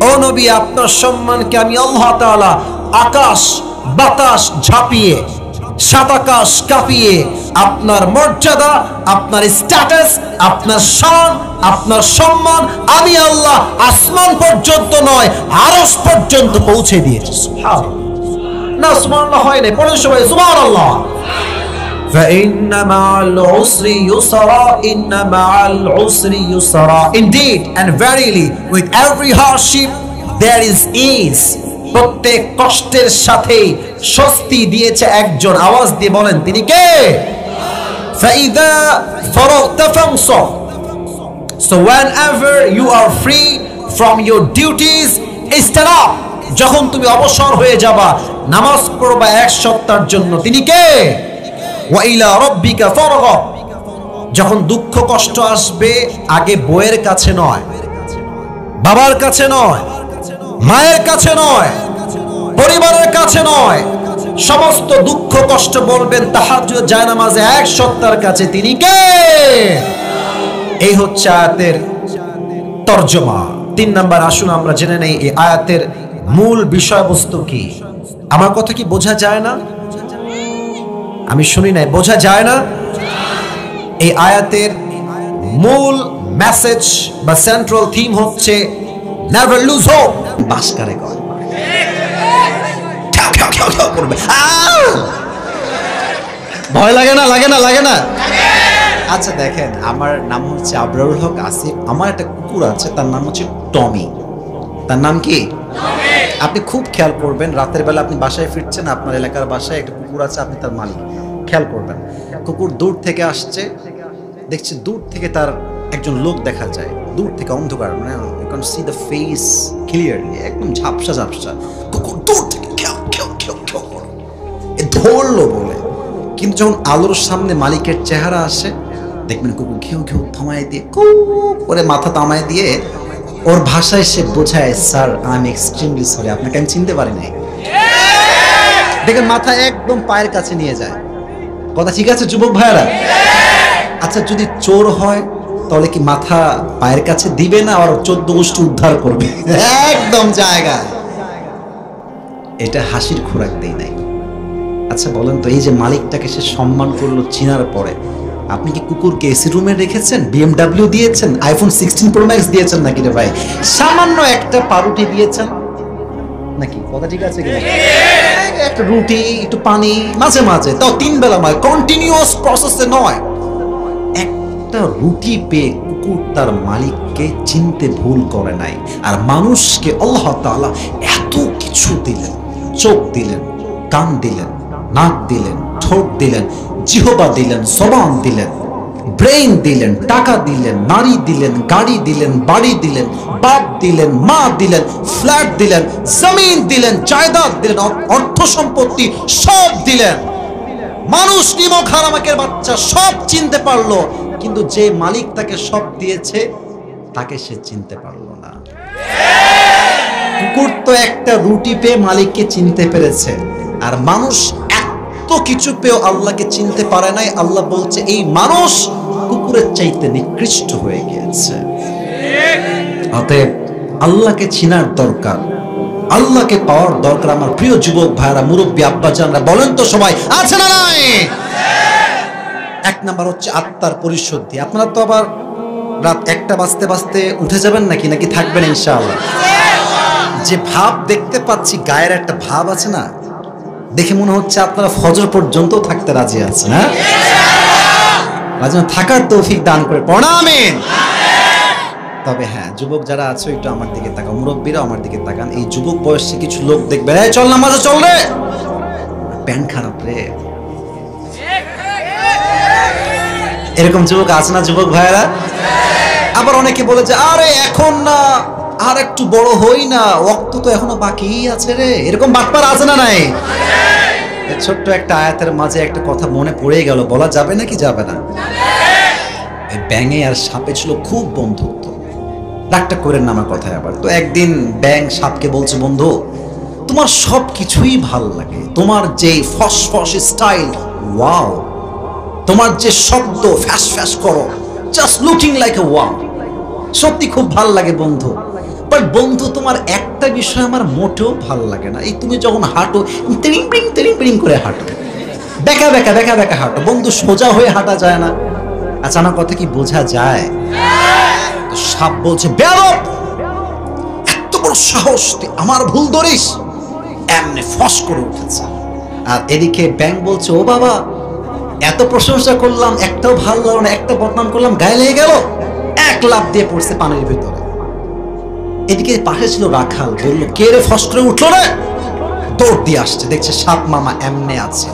Speaker 1: ও নবী আপনার সম্মানকে আমি আল্লাহ তাআলা আকাশ বাতাস ঝাঁপিয়ে সাত আকাশ কাঁপিয়ে আপনার মর্যাদা আপনার স্ট্যাটাস আপনার শান আপনার সম্মান আমি আল্লাহ আসমান পর্যন্ত নয় আরশ পর্যন্ত পৌঁছে দিয়েছি সুবহানাল্লাহ না সুবহানাল্লাহ হয় না পড়ুন সবাই সুবহানাল্লাহ فإن مع العسر يسرا إن مع العسر يسرا indeed and verily with every hardship there is ease প্রত্যেক কষ্টের সাথে স্বস্তি দিয়েছে একজন আওয়াজ দিয়ে বলেন তিনি কে فإذا فرغت فانصب so whenever you are free from your duties stand up যখন তুমি অবসর হয়ে যাবা নামাজ পড়বা এক সপ্তাহের জন্য তিনি কে وإلى ربك فارغب যখন দুঃখ কষ্ট আসবে আগে বউয়ের কাছে নয় বাবার কাছে নয় মায়ের কাছে নয় পরিবারের কাছে নয় সমস্ত দুঃখ কষ্ট বলবেন তাহাজ্জুদ জায়নামাজে এক সত্তার কাছে তিনি কে এই হচ্ছে আয়াতের তরজমা 3 নাম্বার আসুন আমরা জেনে নেই এই আয়াতের মূল বিষয়বস্তু কি আমার কথা কি বোঝা যায় না আমি শুনি নাই বোঝা যায় না এই আয়াতের মূল মেসেজ বা সেন্ট্রাল থিম হচ্ছে নেভার লুজ হোপ বাসকারে কয় করবে ভয় লাগে না আচ্ছা দেখেন আমার নাম হচ্ছে আবরারুল হক আসিফ আমার একটা কুকুর আছে তার নাম হচ্ছে টমি তার নাম কি আপনি খুব খেয়াল করবেন রাতের বেলা আপনি বাসায় ফিরছেন আপনার এলাকার বাসায় একটা কুকুর আছে আপনি তার মালিক খেয়াল করবেন কুকুর দূর থেকে আসছে দেখছে দূর থেকে তার একজন লোক দেখা যায় দূর থেকে অন্ধকার মানে you can see the face clearly একদম ঝাপসা কুকুর দূর থেকে ধরলো বলে কিন্তু যখন আলোর সামনে মালিকের চেহারা আসে দেখবেন কুকুর ঘেউ থামায় দিয়ে করে মাথা থামায় দিয়ে ওর ভাষায় সে বোঝায় sir I am extremely sorry আপনাকে আমি চিনতে পারি নাই দেখেন মাথা একদম পায়ের কাছে নিয়ে যায় কথা ঠিক আছে যুবক ভাইয়েরা আচ্ছা যদি চোর হয় তাহলে কি মাথা পায়ের কাছে দিবে না আর 14 গোষ্ঠী উদ্ধার করবে? একদম জায়গায়। এটা হাসির খোরাক দেই নাই। আচ্ছা বলেন তো, এই যে মালিকটাকে সে সম্মান করলো চিনার পরে, আপনি কি কুকুরকে এসি রুমে রেখেছেন, BMW দিয়েছেন, iPhone 16 Pro Max দিয়েছেন নাকি রে ভাই? সামান্য একটা পাউরুটি দিয়েছেন নাকি? কথা ঠিক আছে কিনা? একটা রুটি, একটু পানি মাঝে মাঝে, তাও 3 বেলা নয়, কন্টিনিউয়াস প্রসেসে নয়। একটা রুটি পেয়ে কুকুর তার মালিককে চিনতে ভুল করে নাই। আর মানুষকে আল্লাহ তাআলা এত কিছু দিলেন, চোখ দিলেন, কান দিলেন, নাক দিলেন, ঠোঁট দিলেন, জিহবা দিলেন, জবান দিলেন, ব্রেইন দিলেন, টাকা দিলেন, নারী দিলেন, গাড়ি দিলেন, বাড়ি দিলেন, বাপ দিলেন, মা দিলেন, ফ্ল্যাট দিলেন, জমিন দিলেন, জায়দাদ দিলেন, অর্থ সম্পত্তি সব দিলেন। মানুষ নিমক হারামাকের বাচ্চা সব চিনতে পারলো, কিন্তু যে মালিক তাকে সব দিয়েছে তাকে সে চিনতে পারলো না। কুকুর তো একটা রুটি পেয়ে মালিককে চিনতে পেরেছে, আর মানুষ এত কিছু পেয়েও আল্লাহকে চিনতে পারে নাই। আল্লাহ বলছে এই মানুষ কুকুরের চাইতে নিকৃষ্ট হয়ে গিয়েছে। অতএব আল্লাহকে চিনার দরকার, আল্লাহকে পাওয়ার দরকার। আমার প্রিয় যুবক ভাইরা, মুরব্বী আব্বাজানরা, বলেন তো সবাই আছে না নাই? এক নাম্বার হচ্ছে আত্মার পরিশুদ্ধি। আপনারা তো আবার রাত 1টা বাজতে বাজতে উঠে যাবেন নাকি, নাকি থাকবেন ইনশাআল্লাহ? যে ভাব দেখতে পাচ্ছি, গায়ের একটা ভাব আছে না, দেখে মনে হচ্ছে আপনারা ফজর পর্যন্ত থাকতে রাজি আছেন। হ্যাঁ, থাকার তৌফিক দান করে পড়া আমিন। তবে হ্যাঁ, যুবক যারা আছো একটু আমার দিকে তাকাও, মুরব্বীরা আমার দিকে তাকান। এই যুবক বয়সে কিছু লোক দেখবে, এই চল নামাজে চল রে, প্যান্ট খারাপ রে, এরকম যুবক আছে না যুবক ভাইয়েরা? আবার অনেকে বলে যে আরে এখন না, আর একটু বড় হই না, ওয়াক্ত তো এখনো বাকি আছে রে, এরকম বাটপার আছে না নাই? ছোট্ট একটা আয়াতের মাঝে একটা কথা মনে পড়ে গেল, বলা যাবে নাকি যাবে না? ব্যাঙে আর সাপে ছিল খুব বন্ধুত্ব, রাগটা করেন না আমার কথায় আবার। তো একদিন ব্যাঙ সাপকে বলছে, বন্ধু তোমার সব কিছুই ভাল লাগে, তোমার যে ফস ফস স্টাইল, ওয়াও, তোমার যে শব্দ ফ্যাস ফ্যাস করো, just looking like a wow, সত্যি খুব ভাল লাগে বন্ধু। বাট বন্ধু তোমার একটা বিষয় আমার মোটেও ভাল লাগে না, এই তুমি যখন হাঁটো তিরিং পিরিং করে হাঁটো, বেকা বেকা বেকা বেকা হাঁটো বন্ধু, সোজা হয়ে হাঁটা যায় না। আচ্ছা আমার কথা কি বোঝা যায়? তো সাপ বলছে, বেয়াদব, এত বড় সাহস তুই আমার ভুল ধরিস, এমনি ফস করে উঠেছে। আর এদিকে ব্যাঙ বলছে, ও বাবা, এত প্রশংসা করলাম, একটাও ভালো লাগলো না, একটা বদনাম করলাম, গায়ে লেগে গেল, এক লাফ দিয়ে পড়ছে পানির ভিতরে। এদিকে পাশে ছিল রাখাল, বললো, কে রে ফস করে উঠলো রে? দৌড় দিয়ে আসছে, দেখছে সাপ মামা এমনে আছে।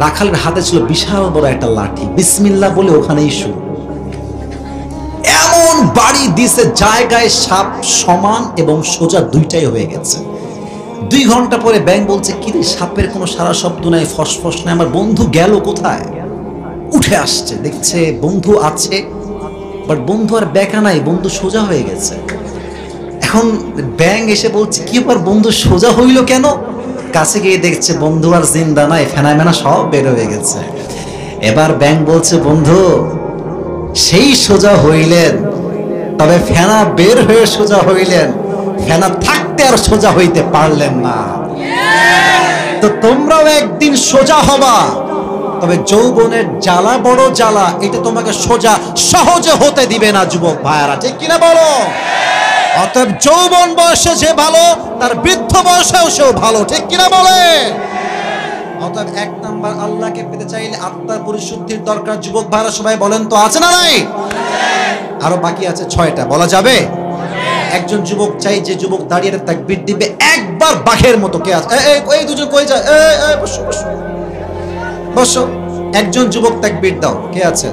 Speaker 1: রাখালের হাতে ছিল বিশাল বড় একটা লাঠি, বিসমিল্লাহ বলে ওখানেই শুরু, এমন বাড়ি দিছে জায়গায় সাপ সমান এবং সোজা দুইটাই হয়ে গেছে। 2 ঘন্টা পরে ব্যাঙ বলছে, কি রে, সাপের কোনো সারা শব্দ নাই, ফসফস নাই, আমার বন্ধু গেল কোথায়? উঠে আসছে, দেখছে বন্ধু আছে, বাট বন্ধু আর বেকা নাই, বন্ধু সোজা হয়ে গেছে। এখন ব্যাঙ এসে বলছে, কি ব্যাপার, বন্ধু সোজা হইল কেন? কাছে গিয়ে দেখছে বন্ধু আর জিন্দা নাই, ফেনা মেনা সব বের হয়ে গেছে। এবার ব্যাঙ বলছে, বন্ধু সেই সোজা হইলেন, তবে ফেনা বের হয়ে সোজা হইলেন, ফেনা থাকতে আর সোজা হইতে পারলেন না। তো তোমরাও একদিন সোজা হবা, তবে যৌবনের জ্বালা বড় জ্বালা, এটা তোমাকে সোজা সহজে হতে দিবে না যুবক ভাইয়ারা, ঠিক কিনা বলো? অতএব যৌবন বয়সে যে ভালো, তার বৃদ্ধ বয়সেও সেও ভালো, ঠিক কিনা বলে? অতএব 1 নাম্বার, আল্লাহকে পেতে চাইলে আত্মার পরিশুদ্ধির দরকার। যুবক ভাইরা সবাই বলেন তো আছে না নাই? আরো বাকি আছে 6টা, বলা যাবে? একজন যুবক চাই, যে যুবক দাঁড়িয়ে তাকবীর দিবে একবার বাঘের মতো। কে আছে? এই দুজন কই যায়? বসো বসো বসো। একজন যুবক তাকবীর দাও, কে আছে?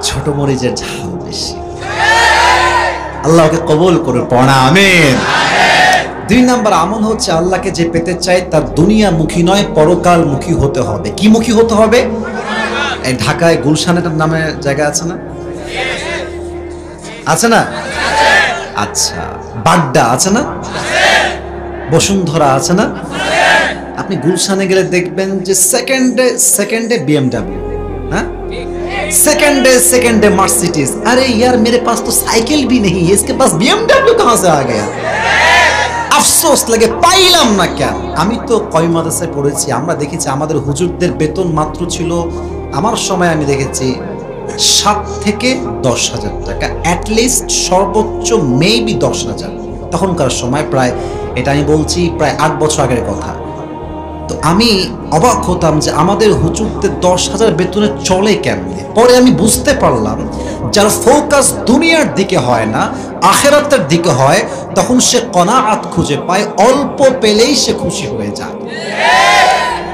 Speaker 1: ছোট মরিচের ঝাল বেশি। আল্লাহকে কবুল করে পড়া আমিন। দুই নাম্বার আমল হচ্ছে আল্লাহকে যে পেতে চায় তার দুনিয়ামুখী নয় পরকালমুখী হতে হবে। কি মুখী হতে হবে? এই ঢাকায় গুলশানের নামে জায়গা আছে না? আছে না? আচ্ছা, বাড্ডা আছে না? বসুন্ধরা আছে না? আপনি গুলশানে গেলে দেখবেন যে সেকেন্ডে বিএমডব্লিউ, हाँ सेकंड डे मर्सिडीज। अरे यार मेरे पास तो साइकिल भी नहीं है, इसके पास बीएमडब्ल्यू कहां से आ गया? আফসোস লাগে পাইলাম না কেন। আমি তো কয় মাদ্রাসায় পড়েছি, আমরা দেখেছি আমাদের হুজুরদের বেতন মাত্র ছিল, আমার সময় আমি দেখেছি 7 থেকে 10,000 টাকা, অ্যাটলিস্ট সর্বোচ্চ মেবি 10,000 তখনকার সময়। প্রায় এটা আমি বলছি প্রায় 8 বছর আগের কথা। তো আমি অবাক হতাম যে আমাদের হুজুরদের 10,000 বেতনে চলে কেমনে। পরে আমি বুঝতে পারলাম যার ফোকাস দুনিয়ার দিকে হয় না আখিরাতের দিকে হয়, তখন সে কনাআত খুঁজে পায়, অল্প পেলেই সে খুশি হয়ে যায়।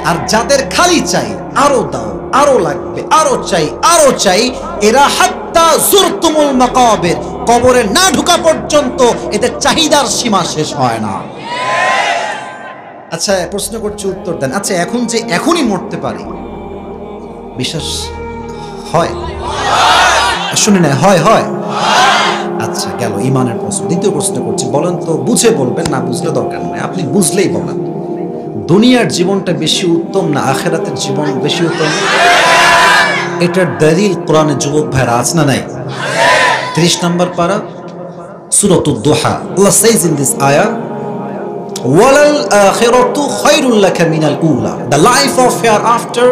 Speaker 1: আর যাদের খালি চাই আরো দাও, আরো লাগবে, আরো চাই, এরা হাত্তা যুরতুমুল মাকাবির, কবরে না ঢোকা পর্যন্ত এদের চাহিদার সীমা শেষ হয় না। আচ্ছা প্রশ্ন করছি, উত্তর দেন। আচ্ছা এখন যে এখনই মরতে পারি, বিশ্বাস হয়? শুনে না, হয়। আচ্ছা গেল ইমানের প্রশ্ন। দ্বিতীয় প্রশ্ন করছি, বলেন তো, বুঝে বলবেন, না বুঝলে দরকার নেই, আপনি বুঝলেই বলেন, দুনিয়ার জীবনটা বেশি উত্তম না আখিরাতের জীবন বেশি উত্তম? এটার দলিল কোরআনে যুবক ভাইরা আছে না নাই? 30 নম্বর পারা সূরাতুদ দুহা, আল্লাহ says in this ayah, ওয়ালাল আখিরাতু Khairul লাকা মিনাল উলা, the life of hereafter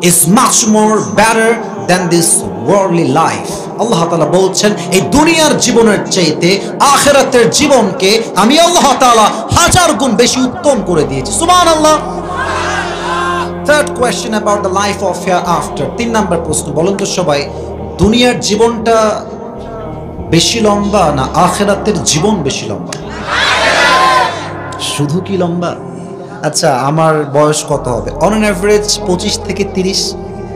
Speaker 1: is much more better than this worldly life. আল্লাহ তাআলা বলছেন এই দুনিয়ার জীবনের চাইতে আখিরাতের জীবনকে আমি আল্লাহ তাআলা 1000 গুণ বেশি উত্তম করে দিয়েছি। সুবহানাল্লাহ। Third question about the life of hereafter, 3 নম্বর প্রশ্ন, বলুন তো সবাই, দুনিয়ার জীবনটা বেশি লম্বা না আখিরাতের জীবন বেশি লম্বা? শুধু কি লম্বা? আচ্ছা আমার বয়স কত হবে? অন অ্যান অ্যাভারেজ 25 থেকে 30।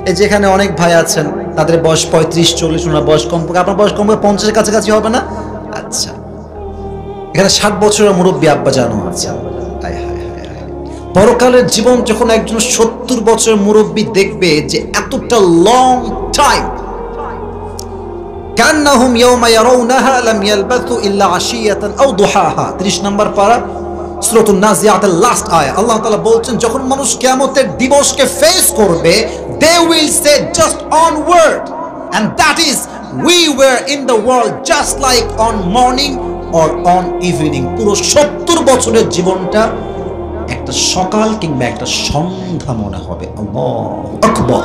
Speaker 1: এই যেখানে অনেক ভাই আছেন তাদের বয়স 35-40, ওনার বয়স কম, আপনার বয়স কম 50-এর কাছাকাছি হবে না? আচ্ছা এখানে 60 বছরের মুরব্বী আব্বা জানো আছে। পরকালের জীবন যখন একজন 70 বছরের মুরব্বী দেখবে যে এতটা লং টাইম, কান্নাহুম ইয়াওমা ইয়ারাউনাহা লাম ইয়ালবাথু ইল্লা আশিয়াতান আও দুহাহা, 30 নম্বর পারা সূরাতুন নাজিআতের লাস্ট আয়াত। আল্লাহ তাআলা বলছেন যখন মানুষ কিয়ামতের দিবসকে ফেস করবে, they will say just one word, and that is we were in the world just like on morning or on evening. পুরো 70 বছরের জীবনটা একটা সকাল কিংবা একটা সন্ধ্যা মনে হবে। আল্লাহু আকবার।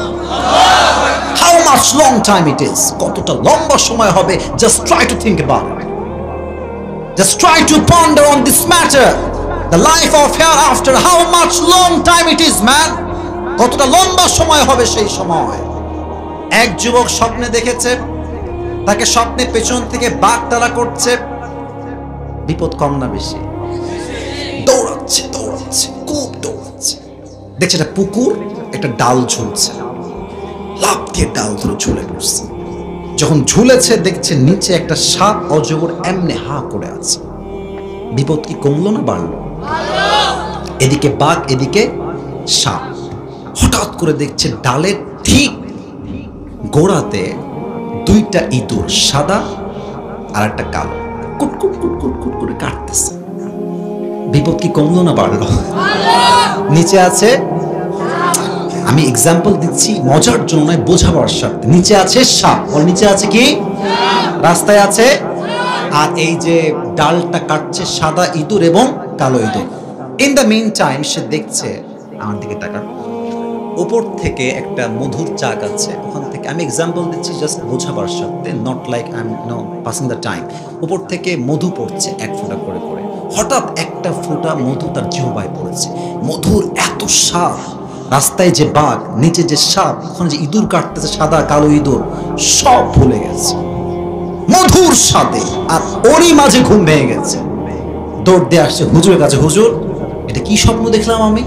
Speaker 1: How much long time it is, কতটা লম্বা সময় হবে। Just try to think about it, just try to ponder on this matter, the life of hereafter, how much long time it is man, কতটা লম্বা সময় হবে সেই সময়। এক যুবক স্বপ্নে দেখেছে তাকে স্বপ্নে পেছন থেকে বাঘ তাড়া করছে। বিপদ কম না বেশি? দৌড়াচ্ছে খুব দৌড়াচ্ছে, দেখছে একটা পুকুর, একটা ডাল ঝুলছে, লাফ দিয়ে ডাল ধরে ঝুলে পড়ছে। যখন ঝুলেছে দেখছে নিচে একটা সাপ অজগর এমনি হা করে আছে। বিপদ কি কমলো না বাড়লো? এদিকে বাঘ এদিকে সাপ। হঠাৎ করে দেখছে ডালের ঠিক গোড়াতে 2টা ইঁদুর, সাদা আর একটা কালো, কুটকুট কুটকুট কুট করে কাটতেছে। বিপদ কি কমলো না বাড়লো? নিচে আছে, আমি এক্সাম্পল দিচ্ছি মজার জন্য নয়, বোঝাবার স্বার্থে, নিচে আছে সাপ, ওর নিচে আছে কি? রাস্তায় আছে, আর এই যে ডালটা কাটছে সাদা ইঁদুর এবং কালো ইঁদুর। ইন দ্য মিন টাইম সে দেখছে, আমার দিকে তাকান, উপর থেকে একটা মধুর চাক আছে, ওখান থেকে, আমি এক্সাম্পল দিচ্ছি জাস্ট বোঝাবার স্বার্থে, not like I am passing the time. উপর থেকে মধু পড়ছে 1 ফোঁটা করে করে। হঠাৎ একটা ফোঁটা মধু তার জিহ্বায় পড়েছে। মধুর এত স্বাদ, রাস্তায় যে বাঘ, নিচে যে সাপ, ওখানে যে ইঁদুর কাটতেছে সাদা কালো ইঁদুর, সব ভুলে গেছে মধুর স্বাদে। আর ওরই মাঝে ঘুম ভেঙে গেছে। দৌড় দিয়ে আসছে হুজুরের কাছে, হুজুর এটা কি স্বপ্ন দেখলাম আমি,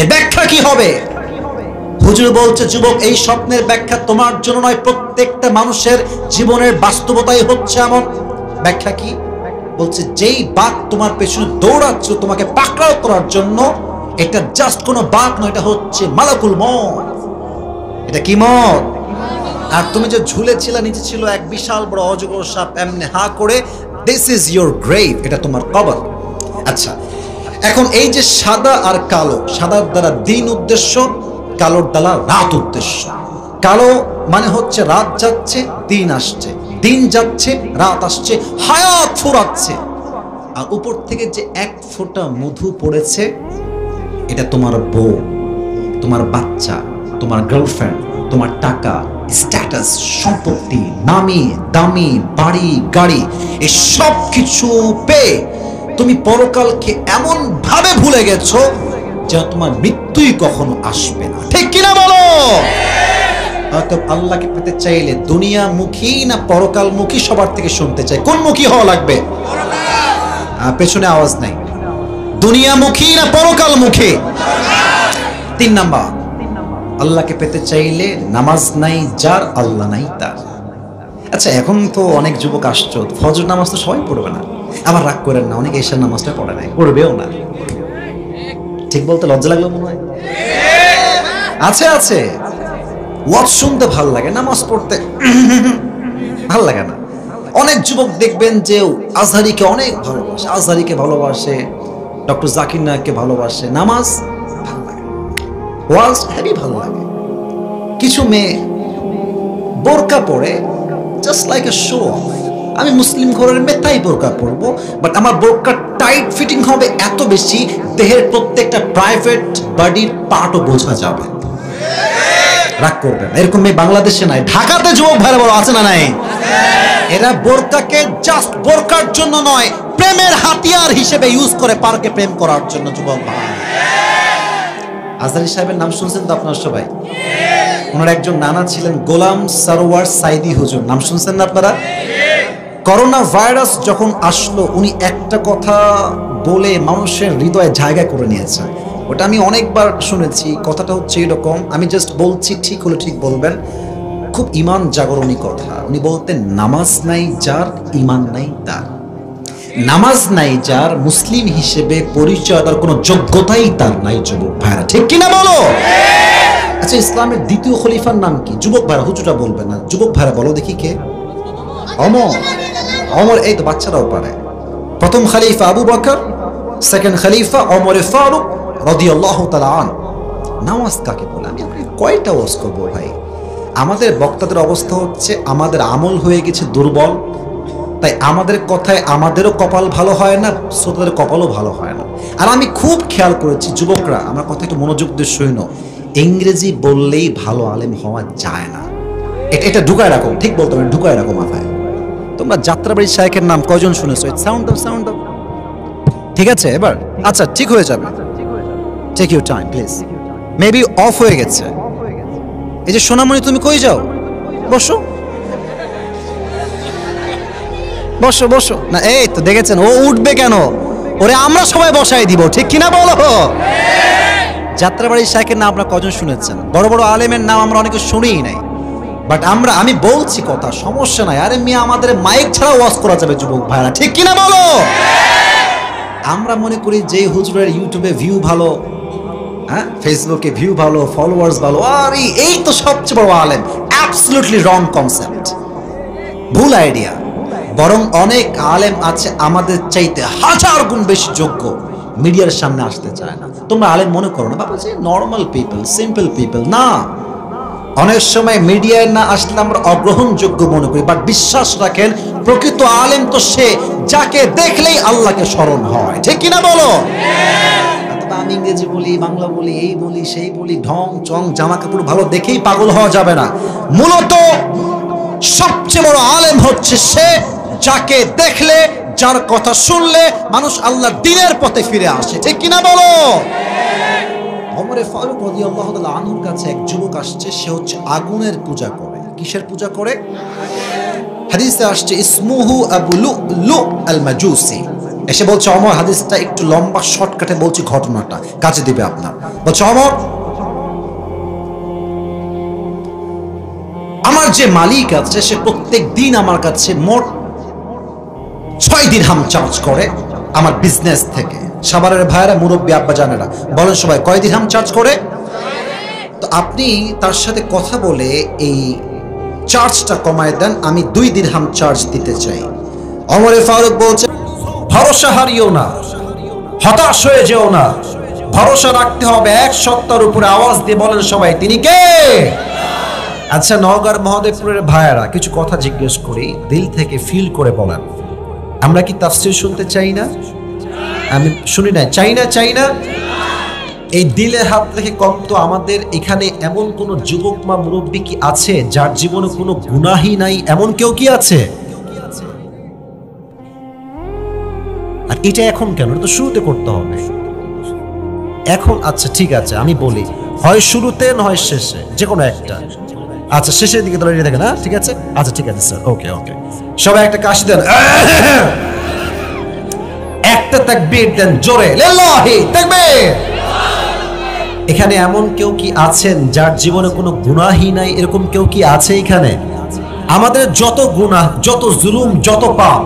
Speaker 1: এর ব্যাখ্যা কি হবে? হুজুর বলছে, যুবক এই স্বপ্নের ব্যাখ্যা তোমার জন্য নয়, প্রত্যেকটা মানুষের জীবনের বাস্তবতাই হচ্ছে এমন। ব্যাখ্যা কি? বলছে যেই বাঘ তোমার পেছনে দৌড়াচ্ছে তোমাকে পাকড়াও করার জন্য, এটা জাস্ট কোনো বাঘ নয়, এটা হচ্ছে মালাকুল মউত। এটা কি মত? আর তুমি যে ঝুলেছিলে, নিচে ছিল এক বিশাল বড় অজগর সাপ, এমনি হা করে, দিস ইজ ইয়োর গ্রেভ, এটা তোমার কবর। আচ্ছা, এখন এই যে সাদা আর কালো, সাদার দ্বারা দিন উদ্দেশ্য, কালোর দ্বারা রাত উদ্দেশ্য। কালো মানে হচ্ছে রাত যাচ্ছে দিন আসছে, দিন যাচ্ছে রাত আসছে, হায়াত ফুরাচ্ছে। আর উপর থেকে যে এক ফোঁটা মধু পড়েছে, এটা তোমার বউ, তোমার বাচ্চা, তোমার গার্লফ্রেন্ড, তোমার টাকা, স্ট্যাটাস, সম্পত্তি, নামি দামি বাড়ি গাড়ি, এই সব কিছু পেয়ে তুমি পরকালকে এমন ভাবে ভুলে গেছো যে তোমার মৃত্যুই কখনো আসবে না। ঠিক কিনা বলো? হয়তো আল্লাহকে পেতে চাইলে দুনিয়ামুখী না পরকালমুখী, সবার থেকে শুনতে চাই কোন মুখী হওয়া লাগবে? পেছনে আওয়াজ নাই। দুনিয়ামুখী না পরকালমুখী? 3 নাম্বার, আল্লাহকে পেতে চাইলে নামাজ নাই যার, আল্লাহ নাই তার। আচ্ছা, এখন তো অনেক যুবক আসছো, ফজর নামাজ তো সবাই পড়বে না, আবার রাগ করেন না, অনেক এশার নামাজটা পড়ে নাই, পড়বেও না। ঠিক বলতে লজ্জা লাগলো মনে হয়? আছে আছে, ওয়াজ শুনতে ভাল লাগে, নামাজ পড়তে ভাল লাগে না। অনেক যুবক দেখবেন যে আজহারিকে অনেক ভালোবাসে, আজহারিকে ভালোবাসে, ডক্টর জাকির নায়ককে ভালোবাসে, নামাজ ভাল লাগে, ওয়াজ হেভি ভালো লাগে। কিছু মেয়ে বোরকা পরে just like a show off. আমি মুসলিম ঘরের মেয়ে, তাই বোরকা পরবো, বাট আমার বোরকা টাইট ফিটিং হবে এত বেশি, দেহের প্রত্যেকটা প্রাইভেট বডির পার্টও বোঝা যাবে। রাগ করবেন, এরকম মেয়ে বাংলাদেশে নাই, ঢাকাতে যুবক ভাইরা বড় আছে না নাই? এরা বোরকাকে জাস্ট বোরকার জন্য নয়, প্রেমের হাতিয়ার হিসেবে ইউজ করে পার্কে প্রেম করার জন্য। যুবক ভাই, আজহারি সাহেবের নাম শুনছেন তো আপনারা সবাই? ওনার একজন নানা ছিলেন গোলাম সরওয়ার সাইদি হুজুর, নাম শুনছেন না আপনারা? করোনা ভাইরাস যখন আসলো, উনি একটা কথা বলে মানুষের হৃদয়ে জায়গা করে নিয়েছে। ওটা আমি অনেকবার শুনেছি। কথাটা হচ্ছে এরকম, আমি জাস্ট বলছি, ঠিক হলে ঠিক বলবেন। খুব ইমান জাগরণী কথা। উনি বলতেন, নামাজ নাই যার, ইমান নাই তার। নামাজ নাই যার, মুসলিম হিসেবে পরিচয় তার কোনো যোগ্যতাই তার নাই। যুবক ভাইরা ঠিক কিনা বলো? আচ্ছা, ইসলামের দ্বিতীয় খলিফার নাম কি? যুবক ভাইরা, হুজুরা বলবে না, যুবক ভাইরা বলো দেখি কে? ওমর। ওমর, এই তো বাচ্চারাও পারে। প্রথম খলিফা আবু বকর, সেকেন্ড খলিফা ওমর ফারুক রাদিয়াল্লাহু তাআলা আন। নামাজ কাকে বলে? আমি আপনাকে কয়টা ওয়াজ করবো ভাই? আমাদের বক্তাদের অবস্থা হচ্ছে, আমাদের আমল হয়ে গেছে দুর্বল, তাই আমাদের কথায় আমাদেরও কপাল ভালো হয় না, শ্রোতাদের কপালও ভালো হয় না। আর আমি খুব খেয়াল করেছি, যুবকরা আমার কথা একটু মনোযোগ দিয়ে শুনো, ইংরেজি বললেই ভালো আলেম হওয়া যায় না। এটা ঢুকায় রাখো, ঠিক বলতে হবে, ঢুকায় রাখো মাথায়। তোমরা যাত্রাবাড়ি শায়েখের নাম কয়জন শুনেছো? Sound off, sound off. ঠিক আছে এবার? আচ্ছা, ঠিক হয়ে যাবে। Take your time please. Maybe off হয়ে গেছে। এই যে সোনামণি, তুমি কই যাও? বসো বসো বসো। না, এই তো দেখেছেন, ও উঠবে কেন? ওরে আমরা সবাই বসাই দিব, ঠিক কিনা বলো? যাত্রাবাড়ির শায়েখের নাম আপনারা কজন শুনেছেন? বড় বড় আলেমের নাম আমরা অনেকে শুনিই নাই, বাট আমি বলছি কথা, সমস্যা নাই। আরে মিয়া, আমাদের মাইক ছাড়া ওয়াজ করা যাবে যুবক ভাইরা, ঠিক কিনা বলো? আমরা মনে করি যে হুজুরের ইউটিউবে ভিউ ভালো, হ্যাঁ, ফেসবুকে ভিউ ভালো, ফলোয়ার্স ভালো, আর এই তো সবচেয়ে বড় আলেম। অ্যাবসলিউটলি রং কনসেপ্ট, ভুল আইডিয়া। বরং অনেক আলেম আছে আমাদের চাইতে 1000 গুণ বেশি যোগ্য, মিডিয়ার সামনে আসতে চায় না। তোমরা আলেম মনে করো না বাবা, যে নর্মাল পিপল, সিম্পল পিপল। না, অনেক সময় মিডিয়ায় না আসলে আমরা অগ্রহণযোগ্য মনে করি, বাট বিশ্বাস রাখেন, প্রকৃত আলেম তো সে যাকে দেখলেই আল্লাহকে স্মরণ হয়, ঠিক কিনা বলো? আমি ইংরেজি বলি, বাংলা বলি, এই বলি, সেই বলি, ঢং চং, জামা কাপড় ভালো দেখেই পাগল হওয়া যাবে না। মূলত সবচেয়ে বড় আলেম হচ্ছে সে যাকে দেখলে, যার কথা শুনলে মানুষ আল্লাহর দ্বীনের পথে ফিরে আসে, ঠিক কিনা বলো? ওমর ফারুক রাদিয়াল্লাহু তাআলা আনহুর কাছে এক যুবক আসছে, সে হচ্ছে আগুনের পূজা করে। কিসের পূজা করে? হাদিসে আসছে, ইসমুহু আবু লুলু আল মাজুসি। এসে বলছে, ওমর, হাদিসটা একটু লম্বা, শর্টকাটে বলছি, ঘটনাটা কাজে দিবে আপনার। বলছে, ওমর, আমার যে মালিক আছে সে প্রত্যেক দিন আমার কাছে মোট কয় দিরহাম চার্জ করে আমার বিজনেস থেকে? সাভারের ভাইয়েরা, মুরব্বী আব্বা জানেরা, বলেন সবাই কয় দিরহাম চার্জ করে? তো আপনি তার সাথে কথা বলে এই চার্জটা কমায় দেন, আমি 2 দিরহাম চার্জ দিতে চাই। ওমরে ফারুক বলছে, ভরসা হারিও না, হতাশ হয়ে যেও না, ভরসা রাখতে হবে এক সত্তার উপরে। আওয়াজ দিয়ে বলেন সবাই, তিনি কে? আচ্ছা, নওগাঁর মহাদেবপুরের ভাইয়েরা, কিছু কথা জিজ্ঞেস করি, দিল থেকে ফিল করে বলেন, আমরা কি তাফসীর শুনতে চাই না? আমি শুনি না, চাই না। এই দিলে হাত রেখে কম তো আমাদের এখানে এমন কোন যুবক মা মুরব্বী কি আছে যার জীবনে কোনো গুনাহই নাই? এমন কেউ কি আছে? আর এটা এখন কেন? এটা তো শুরুতে করতে হবে এখন। আচ্ছা ঠিক আছে, আমি বলি, হয় শুরুতে নয় শেষে, যে কোনো একটা। আচ্ছা, শেষের দিকে তো রেডি থাকে না? ঠিক আছে, আচ্ছা ঠিক আছে স্যার, ওকে। সবাই একটা কাশি দেন, একটা তাকবীর দেন জোরে, লিল্লাহি তাকবীর। এখানে এমন কেউ কি আছেন যার জীবনে কোনো গুনাহই নাই? এরকম কেউ কি আছে এখানে? আমাদের যত গুনাহ, যত জুলুম, যত পাপ,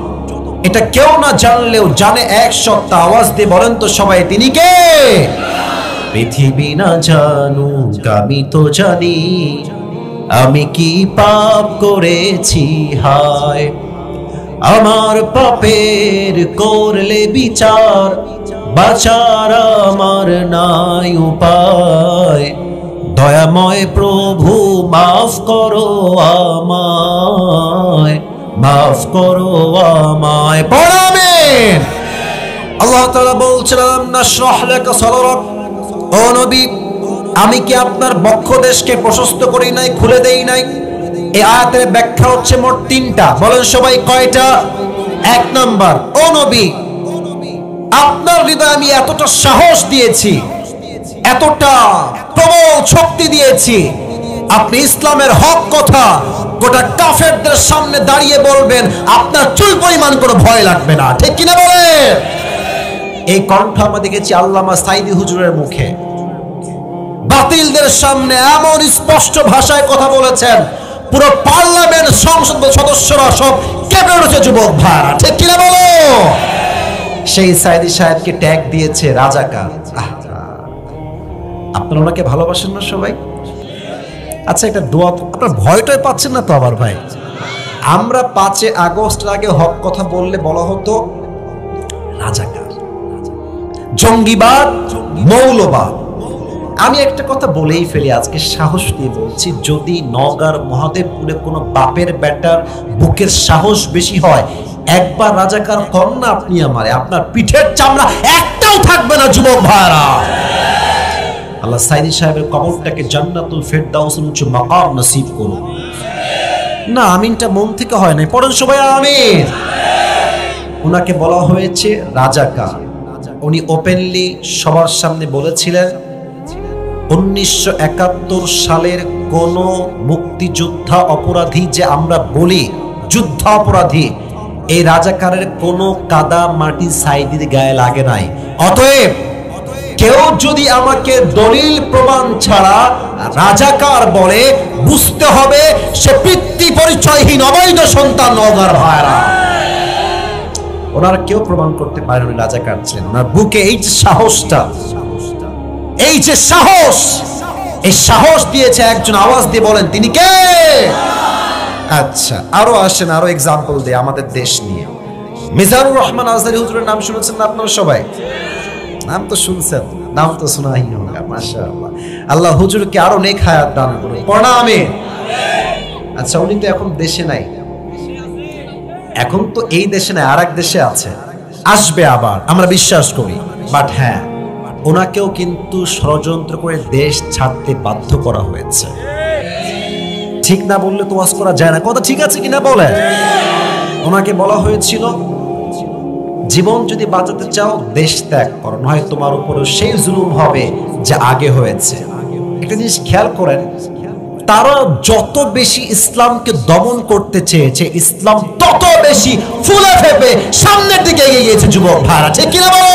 Speaker 1: এটা কেউ না জানলেও জানে এক সত্তা। আওয়াজ দিয়ে বলেন তো সবাই, তিনি কে? পৃথিবী না জানুক আমি তো জানি, আমি কি পাপ করেছি হায়, আমার পাপের করলে বিচার, বাঁচার আমার নাই উপায়, দয়াময় প্রভু মাফ করো আমায়, মাফ করো আমায়। পড়াবেন। আল্লাহ তাআলা বলছিলাম, নাশরাহ লাকা সাদরাক, ও নবী, আমি কি আপনার বক্ষদেশকে প্রশস্ত করি নাই, খুলে দেই নাই? এই আয়াতের ব্যাখ্যা হচ্ছে মোট 3টা। বলেন সবাই কয়টা? 1 নাম্বার, ও নবী, আপনার হৃদয়ে আমি এতটা সাহস দিয়েছি, এতটা প্রবল শক্তি দিয়েছি, আপনি ইসলামের হক কথা গোটা কাফেরদের সামনে দাঁড়িয়ে বলবেন, আপনার চুল পরিমাণ কোনো ভয় লাগবে না। ঠিক কিনা বলে? এই কণ্ঠ আমরা দেখেছি আল্লামা সাইদি হুজুরের মুখে। বাতিলদের সামনে এমন স্পষ্ট ভাষায় কথা বলেছেন, পুরো পার্লামেন্ট, সংসদ সদস্যরা সব কেঁপে উঠেছে যুবক ভাইরা। ঠিক কিনা বলো? সেই সাইদি সাহেবকে ট্যাগ দিয়েছে রাজাকার। আপনারা ওনাকে ভালোবাসেন না সবাই? আচ্ছা, একটা দোয়া, আপনার ভয়টাই পাচ্ছেন না তো আবার ভাই? আমরা 5 আগস্ট আগে হক কথা বললে বলা হতো রাজাকার, জঙ্গিবাদ, মৌলবাদ। আমি একটা কথা বলেই ফেলি, আজকে সাহস দিয়ে বলছি, যদি নওগাঁর মহাদেবপুরে কোনো বাপের বেটার বুকের সাহস বেশি হয়, একবার রাজাকার হন না আপনি আমারে, আপনার পিঠের চামড়া একটাও থাকবে না যুবক ভাইরা। আল্লাহ সাইদি সাহেবের কবরটাকে জান্নাতুল ফেরদাউসের উচ্চ মাকাম নসিব করুন। না, আমিনটা মন থেকে হয় নাই, পড়েন সবাই আমিন। ওনাকে বলা হয়েছে রাজাকার। উনি ওপেনলি সবার সামনে বলেছিলেন, 1971 সালের কোন মুক্তিযোদ্ধা অপরাধী যে আমরা বলি যুদ্ধ অপরাধী, এই রাজাকারের কোনো কাদা মাটি সাইদির গায়ে লাগে নাই। অতএব কেউ যদি আমাকে দলিল প্রমাণ ছাড়া রাজাকার বলে, বুঝতে হবে সে পিতৃ পরিচয়হীন অবৈধ সন্তান। নওগাঁর ভাইরা, ওনার কেউ প্রমাণ করতে পারে না রাজাকার ছিলেন। ওনার বুকে এই যে সাহসটা, এই যে সাহস, এই সাহস দিয়েছে একজন। আওয়াজ দিয়ে বলেন, তিনি কে? আচ্ছা, আরো আসেন, আরো এক্সাম্পল দেয় আমাদের দেশ নিয়ে। মিজানুর রহমান আজহারী হুজুরের নাম শুনেছেন না আপনারা সবাই? নাম তো শুনছেন, নাম তো শোনাই হোগা, মাশাআল্লাহ। আল্লাহ হুজুরকে আরো নেক হায়াত দান করুন, পড়া আমিন। আচ্ছা, উনি তো এখন দেশে নাই, এখন তো এই দেশে নাই, আর এক দেশে আছে, আসবে আবার, আমরা বিশ্বাস করি। বাট হ্যাঁ, ওনাকেও কিন্তু ষড়যন্ত্র করে দেশ ছাড়তে বাধ্য করা হয়েছে। ঠিক না বললে তো ওয়াজ করা যায় না, কথা ঠিক আছে কিনা বলেন? ওনাকে বলা হয়েছিল, জীবন যদি বাঁচাতে চাও দেশ ত্যাগ করো, নয় তোমার উপরে সেই জুলুম হবে যা আগে হয়েছে। একটা জিনিস খেয়াল করেন, তারা যত বেশি ইসলামকে দমন করতে চেয়েছে, ইসলাম তত বেশি ফুলে ফেপে সামনের দিকে এগিয়ে গিয়েছে যুবক ভাইরা। ঠিক কিনা বলো?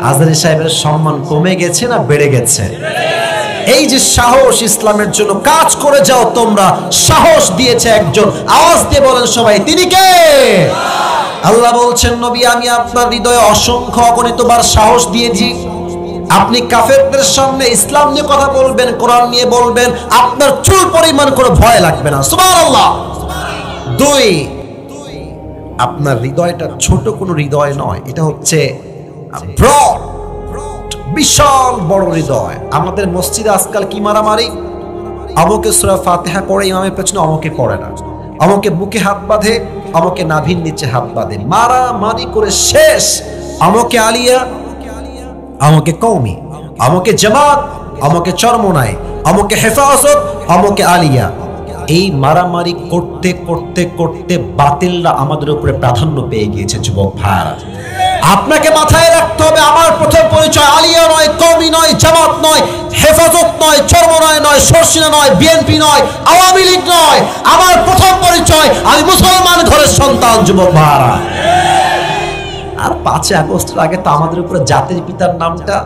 Speaker 1: আজহারী সাহেবের সম্মান কমে গেছে না বেড়ে গেছে? এই যে সাহস, ইসলামের জন্য কাজ করে যাও তোমরা, সাহস দিয়েছে একজন। আওয়াজ দিয়ে বলেন সবাই, তিনি কে? আল্লাহ বলছেন, নবী আমি আপনার হৃদয়ে অসংখ্য অগণিতবার সাহস দিয়েছি, আপনি কাফেরদের সামনে ইসলাম নিয়ে কথা বলবেন, কোরআন নিয়ে বলবেন, আপনার চুল পরিমাণ করে ভয় লাগবে না। সুবহানাল্লাহ। দুই, আপনার হৃদয়টা ছোট কোনো হৃদয় নয়, এটা হচ্ছে ব্রড, বিশাল বড় হৃদয়। আমাদের মসজিদে আজকাল কি মারামারি, অমুকে সূরা ফাতিহা পড়ে ইমামের পেছনে, অমুকে পড়ে না, অমুকে বুকে হাত বাঁধে, অমুকে নাভির নিচে হাত বাঁধে, মারামারি করে শেষ। অমুকে আলিয়া, অমুকে কওমি, অমুকে জামাত, অমুকে চরমোনাই, অমুকে হেফাজত, অমুকে আলিয়া। এই মারামারি করতে করতে করতে বাতিলরা আমাদের উপরে প্রাধান্য পেয়ে গিয়েছে। যুবক ভাইরা, আপনাকে মাথায় রাখতে হবে, আমার প্রথম পরিচয় আলিয়া নয়, কওমি নয়, জামাত নয়, হেফাজত নয়, চরমোনাই নয়, শর্ষিনা নয়, বিএনপি নয়, আওয়ামী লীগ নয়। আমার প্রথম পরিচয় আমি মুসলমান ঘরের সন্তান। যুবক ভাইরা, আর 5 আগস্টের আগে তো আমাদের উপরে জাতির পিতার নামটা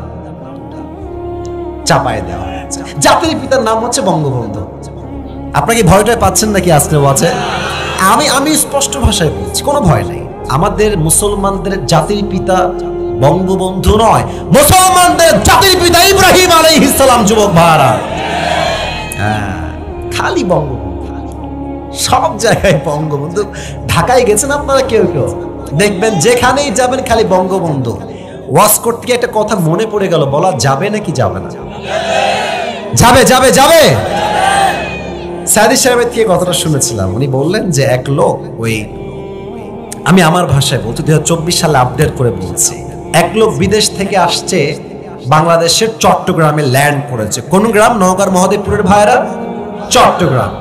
Speaker 1: চাপায় দেওয়া হয়েছে। জাতির পিতার নাম হচ্ছে বঙ্গবন্ধু। আপনাকে ভয়টাই পাচ্ছেন নাকি আজকে আছে? আমি স্পষ্ট ভাষায় বলছি, কোনো ভয় নাই। আমাদের মুসলমানদের জাতির পিতা বঙ্গবন্ধু নয়, মুসলমানদের জাতির পিতা ইব্রাহিম আলাইহিস সালাম। যুবক ভাইরা, খালি বঙ্গবন্ধু, সব জায়গায় বঙ্গবন্ধু। ঢাকায় গেছেন আপনারা কেউ কেউ, দেখবেন যেখানেই যাবেন খালি বঙ্গবন্ধু। ওয়াজ করতে গিয়ে একটা কথা মনে পড়ে গেল, বলা যাবে নাকি যাবে না? যাবে যাবে যাবে। সাদি সাহেবের থেকে কথাটা শুনেছিলাম, উনি বললেন যে এক লোক, আমি আমার ভাষায় বলছি, 2024 সালে আপডেট করে বলছি, এক লোক বিদেশ থেকে আসছে, বাংলাদেশের চট্টগ্রামে ল্যান্ড করেছে। কোন গ্রাম? নওগাঁর মহাদেবপুরের ভাইরা, চট্টগ্রাম।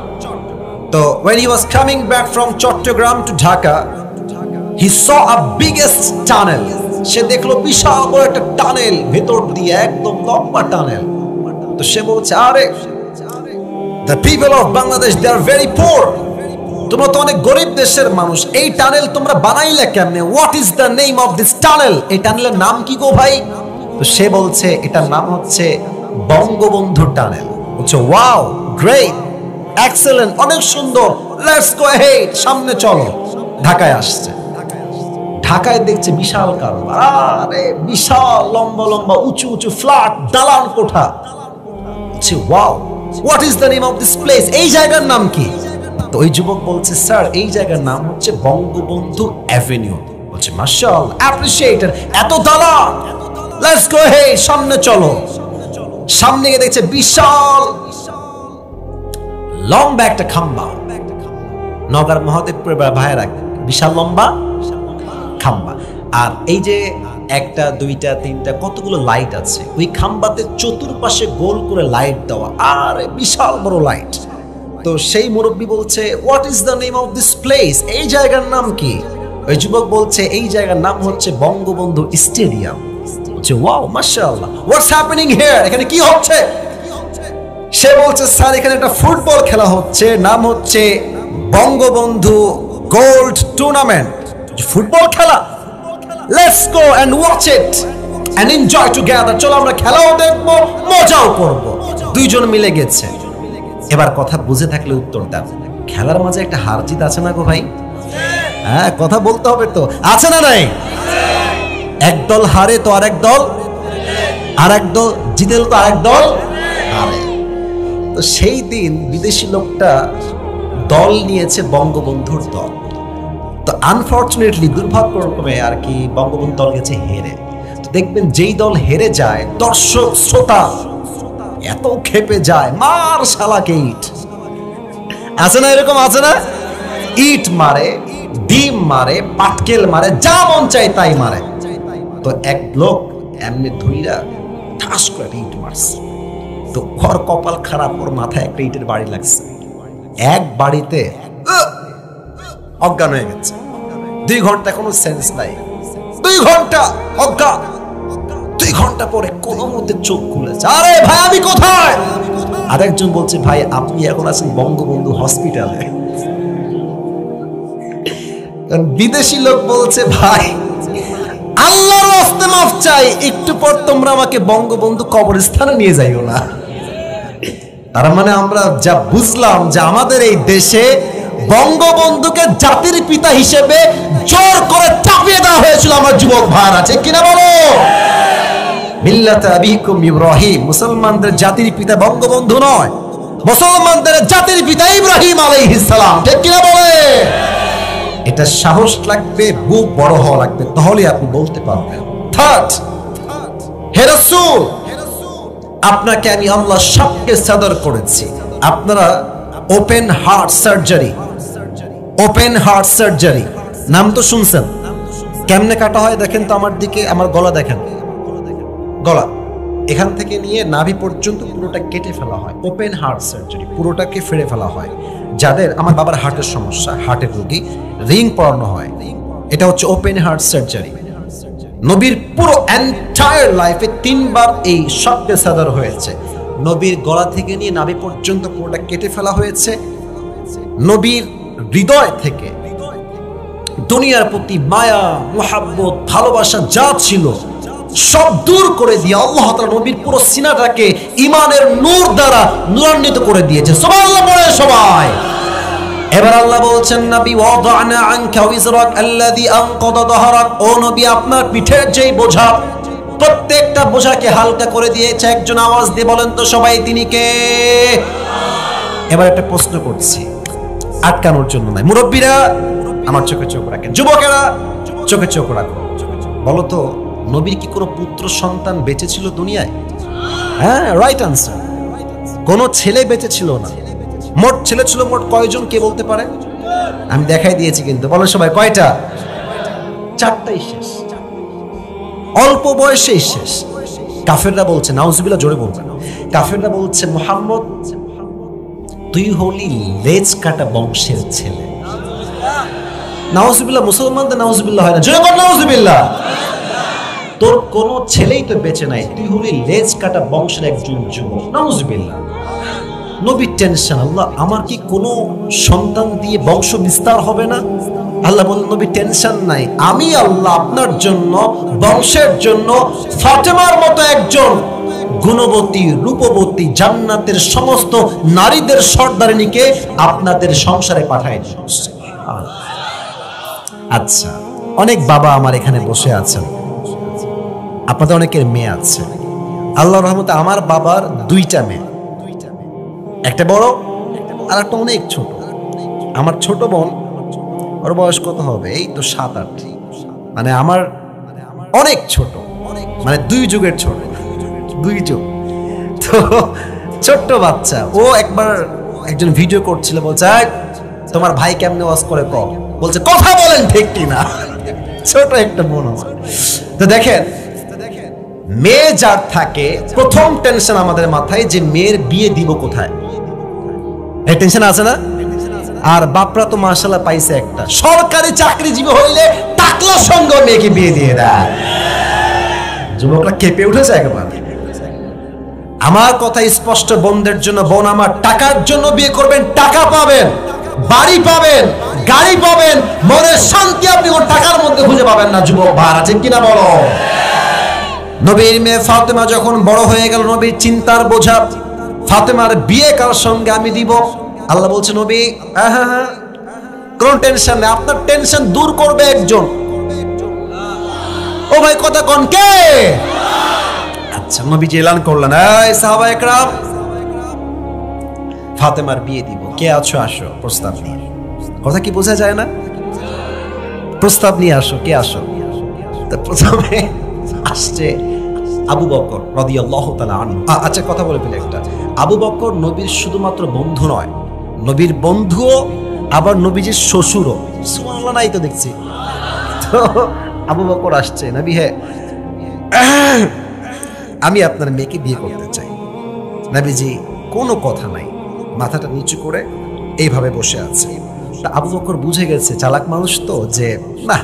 Speaker 1: তো when he was coming back from Chattogram to Dhaka, he saw a biggest tunnel. সে দেখলো বিশাল বড় একটা টানেল, ভেতর দিয়ে একদম লম্বা টানেল। তো সে বলছে, আরে the people of Bangladesh, they are very poor, তোমরা তো অনেক গরিব দেশের মানুষ, এই টানেল তোমরা বানাইলে কেমনে? What is the name of this tunnel? এই টানেলের নাম কি গো ভাই? তো সে বলছে এটার নাম হচ্ছে বঙ্গবন্ধু টানেল। বলছে ওয়াও, গ্রেট, এক্সেলেন্ট, অনেক সুন্দর, লেটস গো হেড, সামনে চলো। ঢাকায় আসছে, ঢাকায় দেখছে বিশাল কারবার, আরে বিশাল লম্বা লম্বা উঁচু উঁচু ফ্ল্যাট, দালান কোঠা। বলছে wow, what is the name of this place? এই জায়গার নাম কি? তো ওই যুবক বলছে, স্যার এই জায়গার নাম হচ্ছে বঙ্গবন্ধু অ্যাভিনিউ। বলছে মাশাআল্লাহ, অ্যাপ্রিশিয়েটেড, এত দালান, লেটস গো হেড, সামনে চলো। সামনে গিয়ে দেখছে বিশাল লম্বা একটা খাম্বা। নগর মহাদেবপুরের ভাইয়েরা, বিশাল লম্বা খাম্বা। আর এই যে একটা, দুইটা, তিনটা, কতগুলো লাইট আছে ওই খাম্বাতে, চতুর্পাশে গোল করে লাইট দেওয়া, আর বিশাল বড় লাইট। তো সেই মুরব্বী বলছে, what is the name of this place? এই জায়গার নাম কি? ওই যুবক বলছে এই জায়গার নাম হচ্ছে বঙ্গবন্ধু স্টেডিয়াম। বলছে ওয়াও, মাশাআল্লাহ, হোয়াটস হ্যাপেনিং হিয়ার? এখানে কি হচ্ছে? সে বলছে, স্যার এখানে একটা ফুটবল খেলা হচ্ছে, নাম হচ্ছে বঙ্গবন্ধু গোল্ড টুর্নামেন্ট। ফুটবল খেলা, let's go and watch it and enjoy together. চলো আমরা খেলাও দেখবো, মজাও করবো। দুইজন মিলে গেছে। এবার কথা বুঝে থাকলে উত্তর দেন, খেলার মাঝে একটা হার জিত আছে না গো ভাই? হ্যাঁ, কথা বলতে হবে তো, আছে না নাই? এক দল হারে তো আরেক দল, আরেক দল জিতেল তো আরেক দল হারে। তো সেই দিন বিদেশি লোকটা দল নিয়েছে বঙ্গবন্ধুর দল। তো আনফরচুনেটলি, দুর্ভাগ্যক্রমে আর কি, বঙ্গবন্ধু দল গেছে হেরে। তো দেখবেন যেই দল হেরে যায়, দর্শক শ্রোতা এত খেপে যায়, মার শালাকে ইট, আছে না এরকম? আছে না? ইট মারে, ডিম মারে, পাটকেল মারে, যা মন চাই তাই মারে। তো এক লোক এমনি ধুইরা ঠাস করে ইট মারছে। তো ওর কপাল খারাপ, ওর মাথায় একটা ইটের বাড়ি লাগছে। এক বাড়িতে অজ্ঞান হয়ে গেছে। 2 ঘন্টা কোনো সেন্স নাই, 2 ঘন্টা অজ্ঞান। 2 ঘন্টা পরে কোনো মতে চোখ খুলেছে, আরে ভাই আমি কোথায়? আরেকজন বলছে, ভাই আপনি এখন আছেন বঙ্গবন্ধু হসপিটালে। বিদেশি লোক বলছে, ভাই আল্লাহর রাস্তে মাফ চাই, একটু পর তোমরা আমাকে বঙ্গবন্ধু কবরস্থানে নিয়ে যাইও না। তার মানে আমরা যা বুঝলাম যে আমাদের এই দেশে বঙ্গবন্ধুকে জাতির পিতা হিসেবে জোর করে চাপিয়ে দেওয়া হয়েছিল আমার যুবক ভাইরা, ঠিক কিনা বলো? মিল্লাতে আবিকুম ইব্রাহিম, মুসলমানদের জাতির পিতা বঙ্গবন্ধু নয়, মুসলমানদের জাতির পিতা ইব্রাহিম আলাইহিস সালাম, ঠিক কিনা বলে? এটা সাহস লাগবে, বুক বড় হওয়া লাগবে, তাহলে আপনি বলতে পারবেন। থার্ড, হে রাসূল, আপনাকে আমি আল্লাহ সবকে সাদর করেছি। আপনারা ওপেন হার্ট সার্জারি নাম তো শুনছেন। কেমনে কাটা হয় দেখেন তো, আমার দিকে, আমার গলা দেখেন, গলা এখান থেকে নিয়ে নাভি পর্যন্ত পুরোটা কেটে ফেলা হয়। ওপেন হার্ট সার্জারি, পুরোটাকে ফেড়ে ফেলা হয়। যাদের, আমার বাবার হার্টের সমস্যা, হার্টের রোগী, রিং পরানো হয়, এটা হচ্ছে ওপেন হার্ট সার্জারি। নবীর পুরো এন্টায়ার লাইফে 3 বার এই শব্দে সাদর হয়েছে। নবীর গলা থেকে নিয়ে নাভি পর্যন্ত পুরোটা কেটে ফেলা হয়েছে। নবীর হৃদয় থেকে দুনিয়ার প্রতি মায়া, মুহাব্বত, ভালোবাসা যা ছিল সব দূর করে দিয়ে আল্লাহ তাআলা নবীর পুরো সিনাটাকে ঈমানের নূর দ্বারা নূরান্বিত করে দিয়েছে। সুবহানাল্লাহ বলে সবাই। এবার আল্লাহ বলছেন, নবী ওয়াদানা আনকা ওয়িজরাক আল্লাযী আনকাদা যাহরাক, ও নবী আপনার পিঠের যেই বোঝা, প্রত্যেকটা বোঝাকে হালকা করে দিয়েছে। একজন আওয়াজ দিয়ে বলেন তো সবাই, তিনি কে? এবার একটা প্রশ্ন করছি, আটকানোর জন্য নয়। মুরব্বীরা আমার চোখে চোখ রাখেন, যুবকেরা চোখে চোখ রাখো। বলো তো, নবীর কি কোনো পুত্র সন্তান বেঁচে ছিল দুনিয়ায়? হ্যাঁ, রাইট আনসার। কোন ছেলে বেঁচে ছিল না। মোট ছেলে ছিল মোট কয়জন, কে বলতে পারে? আমি দেখাই দিয়েছি কিন্তু, বলো সবাই কয়টা? 4টাই শেষ, অল্প বয়সেই শেষ। কাফেররা বলছে, নাউজুবিল্লাহ, জোরে বলবেন, কাফেররা বলছে, মুহাম্মদ তুই হলি লেজ কাটা বংশের ছেলে। নাউজুবিল্লাহ, মুসলমানদের নাউজুবিল্লাহ হয় না, জোরে বল নাউজুবিল্লাহ। তোর কোন ছেলেই তো বেঁচে নাই, তুই হলি লেজ কাটা বংশের একজন যুবক। নাউজুবিল্লাহ। নবীর টেনশন, আল্লাহ আমার কি কোনো সন্তান দিয়ে বংশ বিস্তার হবে না? আল্লাহ বললেন, নবী টেনশন নাই, আমি আল্লাহ আপনার জন্য, বংশের জন্য ফাতেমার মতো একজন গুণবতী, রূপবতী, জান্নাতের সমস্ত নারীদের সর্দারিনীকে আপনাদের সংসারে পাঠাই দিন। আচ্ছা, অনেক বাবা আমার এখানে বসে আছেন, আপনাদের অনেকের মেয়ে আছে। আল্লাহর রহমতে আমার বাবার 2টা মেয়ে, একটা বড় আর একটা অনেক ছোট। আমার ছোট বোন, ওর বয়স কত হবে, এই তো 7-8, মানে আমার অনেক ছোট, মানে 2 যুগের ছোট, 2 যুগ। তো ছোট্ট বাচ্চা, ও একবার একজন ভিডিও করছিল, বলছে তোমার ভাই কেমনে ওয়াজ করে কম, বলছে কথা বলেন ঠিক কিনা। ছোট একটা বোন আমার। তো দেখেন, মেয়ে যার থাকে, প্রথম টেনশন আমাদের মাথায় যে মেয়ের বিয়ে দিব কোথায়, এই টেনশন আছে না? আর বাপরা তো মাশাআল্লাহ পাইছে একটা, সরকারি চাকরিজীবী হইলে টাকলার সঙ্গে মেয়েকে বিয়ে দিয়ে দেয়। যুবকরা কেঁপে উঠেছে একেবারে। আমার কথা স্পষ্ট, বোনদের জন্য, বোন আমার, টাকার জন্য বিয়ে করবেন, টাকা পাবেন, বাড়ি পাবেন, গাড়ি পাবেন, মনের শান্তি আপনি ওর টাকার মধ্যে খুঁজে পাবেন না। যুবক ভাড়া, ঠিক কিনা বলো? নবীর মেয়ে ফাতেমা যখন বড় হয়ে গেল, নবীর চিন্তার বোঝা, ফাতেমার বিয়ে কার সঙ্গে আমি দিব। আল্লাহ বলছে, নবী হ্যাঁ, কোন টেনশন নেই, আপনার টেনশন দূর করবে একজন। ও ভাই কথা কোন কে? আচ্ছা, নবীজি এলান করলেন, এই সাহাবা একরাম, ফাতেমার বিয়ে দিব, কে আছো আসো প্রস্তাব নিয়ে। কথা কি বোঝা যায় না? প্রস্তাব নিয়ে আসো, কে আসো? তো প্রথমে আসছে আবু বকর রাদিয়াল্লাহু তাআলা আনহু। আচ্ছা, কথা বলে ফেলে একটা, আবু বকর নবীর শুধুমাত্র বন্ধু নয়, নবীর বন্ধুও, আবার নবীজির শ্বশুরও। সুবহানাল্লাহ, নাই তো দেখছি। তো আবু বকর আসছে, নবী হ্যাঁ, আমি আপনার মেয়েকে বিয়ে করতে চাই। নবীজি কোনো কথা নাই, মাথাটা নিচু করে এইভাবে বসে আছে। তা আবু বকর বুঝে গেছে, চালাক মানুষ তো, যে না,